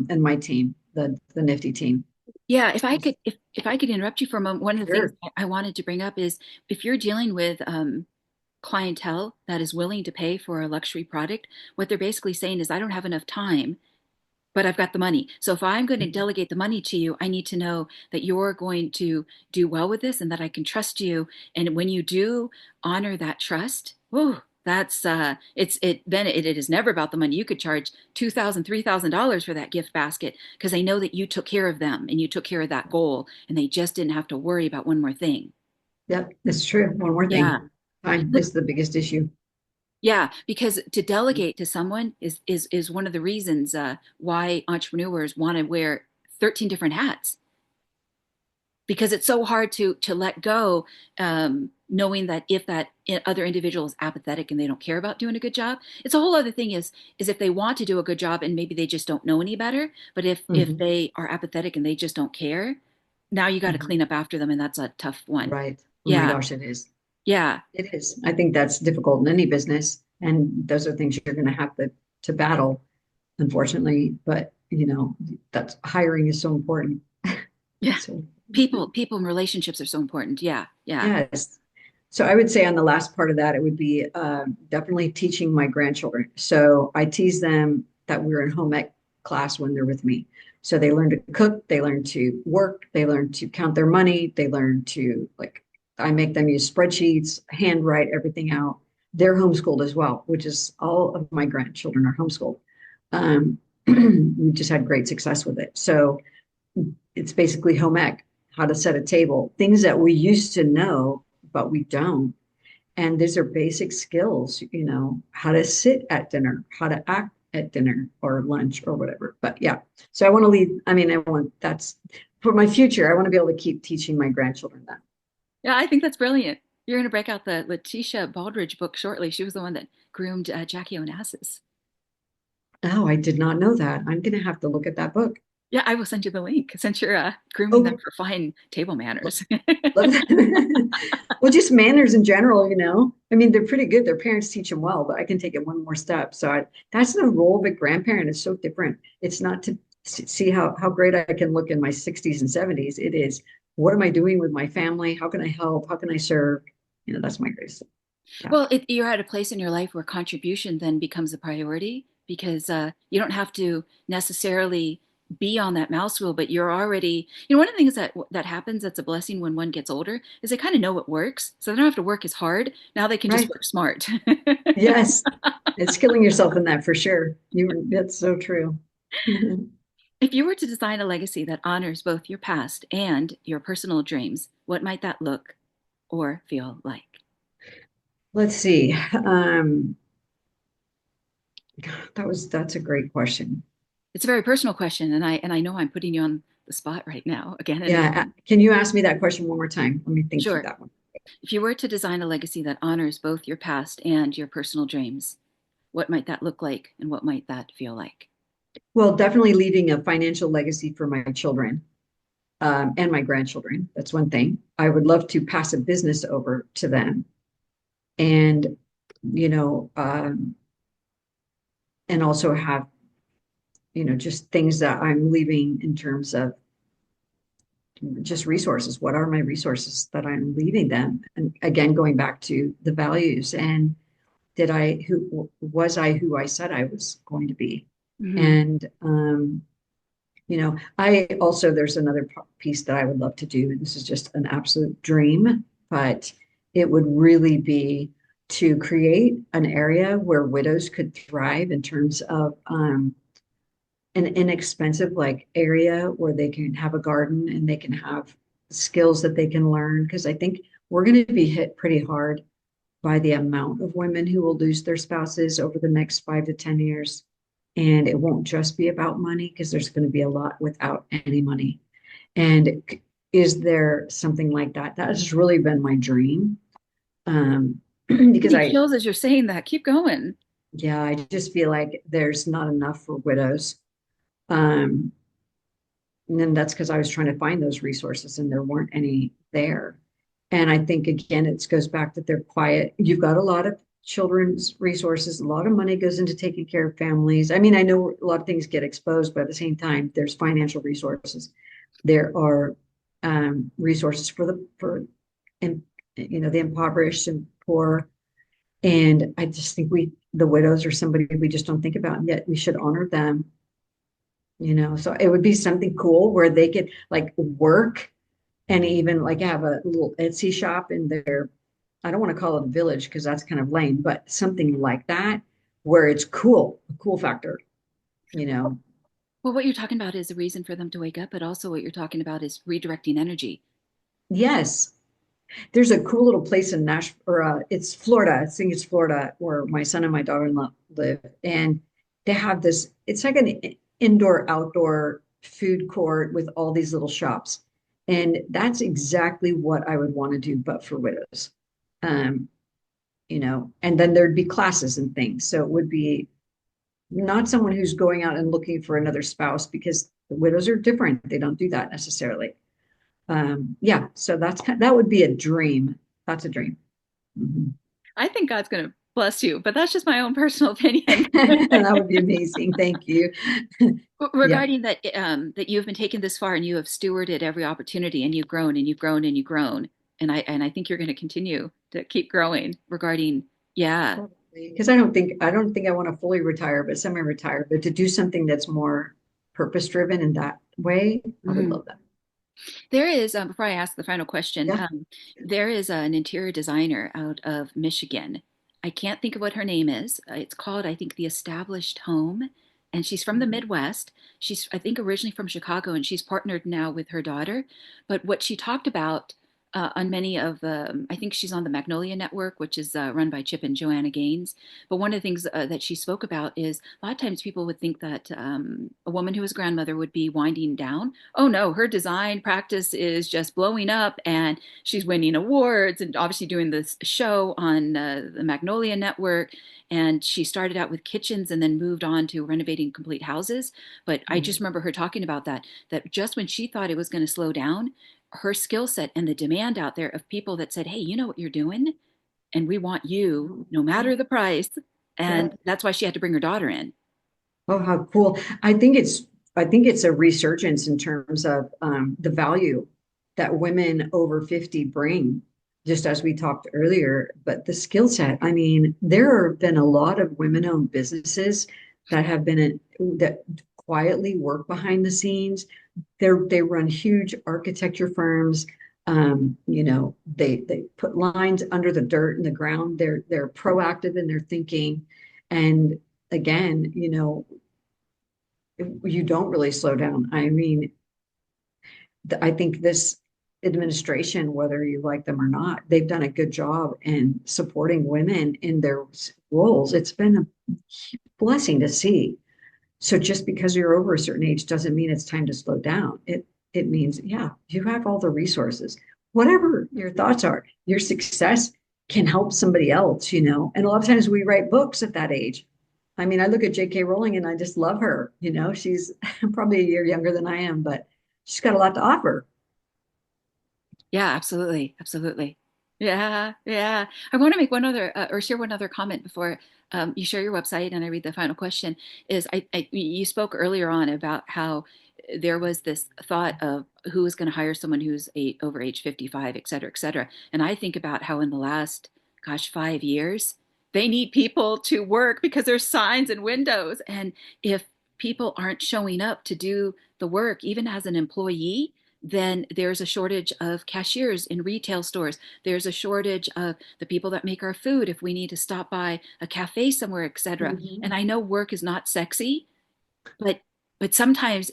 my team, the Nifty team. Yeah, if I could interrupt you for a moment, one of the things Sure. I wanted to bring up is if you're dealing with clientele that is willing to pay for a luxury product, what they're basically saying is, I don't have enough time, but I've got the money. So if I'm going to delegate the money to you, I need to know that you're going to do well with this and that I can trust you. And when you do honor that trust, whoa, that's it is never about the money. You could charge $2,000, $3,000 for that gift basket because they know that you took care of them and you took care of that goal and they just didn't have to worry about one more thing. Yep, that's true. One more Yeah. thing. Time is the biggest issue. Yeah, because to delegate to someone is one of the reasons why entrepreneurs want to wear 13 different hats because it's so hard to let go, knowing that if that other individual is apathetic and they don't care about doing a good job. It's a whole other thing is if they want to do a good job and maybe they just don't know any better. But if Mhm, they are apathetic and they just don't care, now you got to mhm. clean up after them, and that's a tough one. Right. Oh my Yeah, gosh, it is. yeah. It is. I think that's difficult in any business. And those are things you're going to have to battle, unfortunately. But, that's hiring is so important. Yeah. So, People and relationships are so important. Yeah, yeah. yes. So I would say on the last part of that, it would be definitely teaching my grandchildren. So I tease them that we're in home ec class when they're with me. So they learn to cook, they learn to work, they learn to count their money, they learn to like, I make them use spreadsheets, handwrite everything out. They're homeschooled as well, which is all of my grandchildren are homeschooled. We just had great success with it. So it's basically home ec, how to set a table, things that we used to know, but we don't. And these are basic skills, how to sit at dinner, how to act at dinner or lunch or whatever. But yeah, so I want to lead. I mean, that's for my future. I want to be able to keep teaching my grandchildren that. Yeah, I think that's brilliant. You're going to break out the Letitia Baldridge book shortly. She was the one that groomed Jackie Onassis. Oh, I did not know that. I'm going to have to look at that book. Yeah, I will send you the link since you're grooming them Oh, for fine table manners. love that. Well, just manners in general. I mean, they're pretty good. Their parents teach them well, but I can take it one more step. So that's the role of a grandparent is so different. It's not to see how great I can look in my 60s and 70s. It is, what am I doing with my family? How can I help? How can I serve? That's my grace. Yeah. Well, you're at a place in your life where contribution then becomes a priority because you don't have to necessarily be on that mouse wheel, but you're already, one of the things that happens that's a blessing when one gets older is they kind of know what works. So they don't have to work as hard. Now they can just Right. work smart. Yes. It's killing yourself in that for sure. That's so true. If you were to design a legacy that honors both your past and your personal dreams, what might that look or feel like? Let's see. That's a great question. It's a very personal question, and I know I'm putting you on the spot right now again and Yeah. again. Can you ask me that question one more time? Let me think through Sure. that one. If you were to design a legacy that honors both your past and your personal dreams, what might that look like and what might that feel like? Well, definitely leaving a financial legacy for my children, and my grandchildren. That's one thing. I would love to pass a business over to them, and you know, and also have just things that I'm leaving in terms of just resources. What are my resources that I'm leaving them? And again, going back to the values, and who was I who I said I was going to be? Hmm. And I also, there's another piece that I would love to do. This is just an absolute dream, but it would really be to create an area where widows could thrive in terms of an inexpensive like area where they can have a garden and they can have skills that they can learn. Because I think we're going to be hit pretty hard by the amount of women who will lose their spouses over the next 5 to 10 years. And it won't just be about money because there's going to be a lot without any money. And is there something like that? That has really been my dream. Because Getting chills as you're saying that. Keep going. yeah, I just feel like there's not enough for widows. Um, And then that's because I was trying to find those resources and there weren't any there. And I think again, it goes back that they're quiet. You've got a lot of children's resources, a lot of money goes into taking care of families. I mean, I know a lot of things get exposed, but at the same time, there's financial resources. There are resources and the impoverished and poor. And I just think the widows are somebody we just don't think about, and yet we should honor them. So it would be something cool where they could like work and even like have a little Etsy shop in their, I don't want to call it a village because that's kind of lame, but something like that where it's cool, a cool factor, you know. Well, what you're talking about is a reason for them to wake up, but also what you're talking about is redirecting energy. Yes, there's a cool little place in Nashville, or it's Florida. I think it's Florida where my son and my daughter-in-law live, and they have this. It's like an indoor outdoor food court with all these little shops, and that's exactly what I would want to do, but for widows. Um, and then there'd be classes and things. So it would be not someone who's going out and looking for another spouse because the widows are different. They don't do that necessarily. Yeah, so that would be a dream. That's a dream. Mhm. I think God's going to bless you, but that's just my own personal opinion. That would be amazing. Thank you. Yeah. Regarding that you've been taken this far and you have stewarded every opportunity and you've grown and you've grown and you've grown, and I think you're going to continue to keep growing. Regarding, yeah. Because I don't think I want to fully retire, but semi-retire, but to do something that's more purpose driven in that way, I would Mhm. love that. There is, before I ask the final question, Yeah. there is an interior designer out of Michigan. I can't think of what her name is. It's called, I think, The Established Home. And she's from the Mhm. Midwest. She's, I think, originally from Chicago, and she's partnered now with her daughter. But what she talked about on many of the, I think she's on the Magnolia Network, which is run by Chip and Joanna Gaines. But one of the things that she spoke about is a lot of times people would think that a woman who is a grandmother would be winding down. Oh no, her design practice is just blowing up and she's winning awards and obviously doing this show on the Magnolia Network. And she started out with kitchens and then moved on to renovating complete houses. But I just Mhm. remember her talking about that just when she thought it was going to slow down, her skill set and the demand out there of people that said, hey, you know what you're doing? And we want you no matter the price. Yeah. And that's why she had to bring her daughter in. Oh, how cool. I think it's a resurgence in terms of the value that women over 50 bring, just as we talked earlier, but the skill set. I mean, there have been a lot of women-owned businesses that have been that quietly work behind the scenes. They run huge architecture firms. They put lines under the dirt and the ground. They're proactive in their thinking. And again, you don't really slow down. I mean, I think this administration, whether you like them or not, they've done a good job in supporting women in their roles. It's been a blessing to see. So just because you're over a certain age doesn't mean it's time to slow down. It means, yeah, you have all the resources. Whatever your thoughts are, your success can help somebody else. And a lot of times we write books at that age. I mean, I look at J.K. Rowling and I just love her. She's probably a year younger than I am, but she's got a lot to offer. Yeah, absolutely. Absolutely. Yeah, yeah. I want to make one other or share one other comment before you share your website and I read the final question is you spoke earlier on about how there was this thought of who is going to hire someone who's over age 55, et cetera, et cetera. And I think about how in the last, gosh, 5 years, they need people to work because there's signs and windows. And if people aren't showing up to do the work, even as an employee, then there's a shortage of cashiers in retail stores. There's a shortage of the people that make our food if we need to stop by a cafe somewhere, etc. And Mhm. I know work is not sexy, but sometimes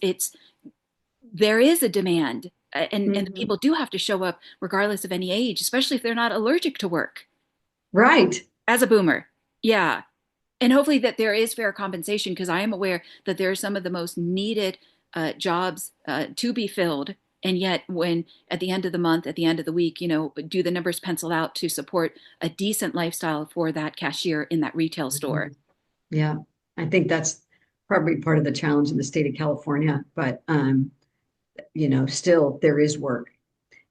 there is a demand, and the Mhm. people do have to show up regardless of any age, especially if they're not allergic to work. Right. As a boomer, yeah, and hopefully that there is fair compensation because I am aware that there are some of the most needed jobs to be filled. And yet, when at the end of the month, at the end of the week, do the numbers pencil out to support a decent lifestyle for that cashier in that retail store? Mhm. Yeah. I think that's probably part of the challenge in the state of California, but still there is work.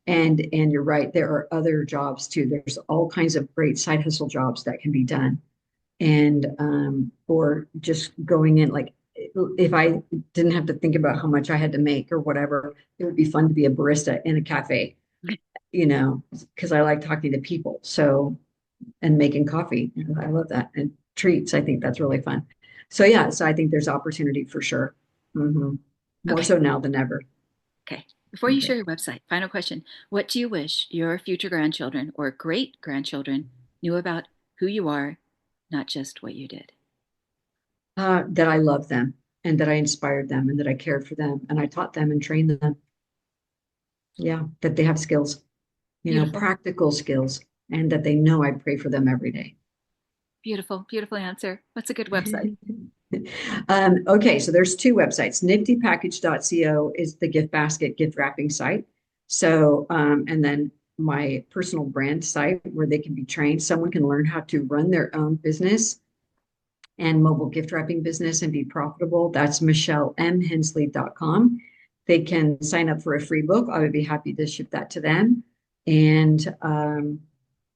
And you're right, there are other jobs too. There's all kinds of great side hustle jobs that can be done. And or just going in like if I didn't have to think about how much I had to make or whatever, it would be fun to be a barista in a cafe, because I like talking to people. So and making coffee. I love that. And treats. I think that's really fun. So yeah, so I think there's opportunity for sure. Hmm. More Okay, so now than ever. okay. Before you share Okay. your website, final question. What do you wish your future grandchildren or great grandchildren knew about who you are, not just what you did? That I love them and that I inspired them and that I cared for them and I taught them and trained them. Yeah, that they have skills, Beautiful, practical skills, and that they know I pray for them every day. beautiful, beautiful answer. What's a good website? Okay, so there's two websites. Niftypackage.co is the gift basket gift wrapping site. So, and then my personal brand site where they can be trained. Someone can learn how to run their own business and mobile gift wrapping business and be profitable. That's michellemhensley.com. They can sign up for a free book. I would be happy to ship that to them. And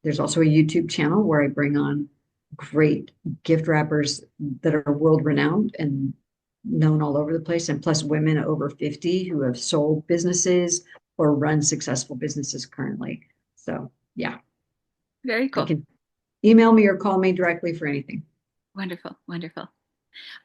there's also a YouTube channel where I bring on great gift wrappers that are world renowned and known all over the place, and plus women over 50 who have sold businesses or run successful businesses currently. So, yeah, Very they cool. can email me or call me directly for anything. Wonderful, wonderful.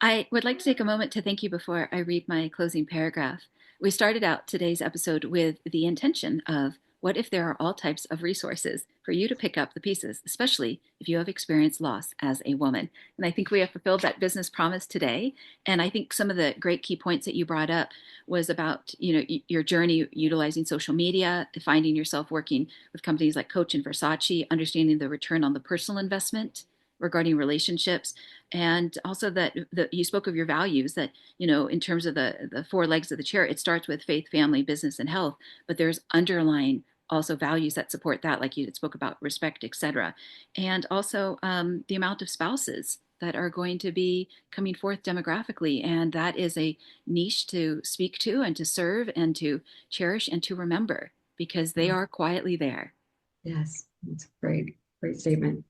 I would like to take a moment to thank you before I read my closing paragraph. We started out today's episode with the intention of what if there are all types of resources for you to pick up the pieces, especially if you have experienced loss as a woman. And I think we have fulfilled that business promise today. And I think some of the great key points that you brought up was about, your journey utilizing social media, finding yourself working with companies like Coach and Versace, understanding the return on the personal investment regarding relationships, and also that you spoke of your values that in terms of the four legs of the chair, it starts with faith, family, business, and health, but there's underlying also values that support that, like you spoke about respect, etc. And also the amount of spouses that are going to be coming forth demographically, and that is a niche to speak to and to serve and to cherish and to remember because they are quietly there. Yes, that's great. Great statement.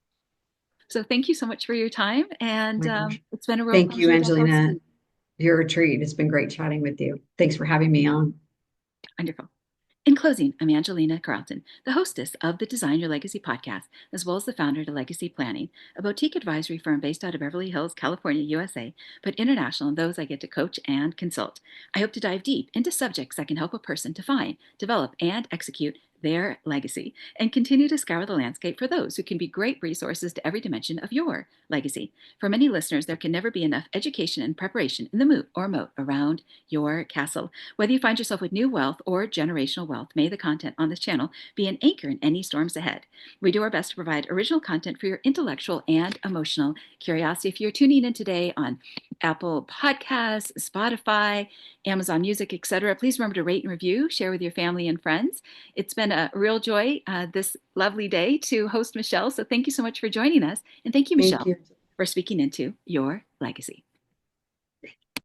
So thank you so much for your time, and My gosh. it's been a real Thank you, pleasure to host Angelina. you. You're a treat. It's been great chatting with you. Thanks for having me on. Wonderful. In closing, I'm Angelina Carleton, the hostess of the Design Your Legacy podcast, as well as the founder of Legacy Planning, a boutique advisory firm based out of Beverly Hills, California, USA, but international in those I get to coach and consult. I hope to dive deep into subjects that can help a person define, develop, and execute their legacy, and continue to scour the landscape for those who can be great resources to every dimension of your legacy. For many listeners, there can never be enough education and preparation in the moat or moat around your castle. Whether you find yourself with new wealth or generational wealth, may the content on this channel be an anchor in any storms ahead. We do our best to provide original content for your intellectual and emotional curiosity. If you're tuning in today on Apple Podcasts, Spotify, Amazon Music, etc., please remember to rate and review, share with your family and friends. It's been a real joy this lovely day to host Michelle. So thank you so much for joining us. And thank you, Thank Michelle, you. for speaking into your legacy.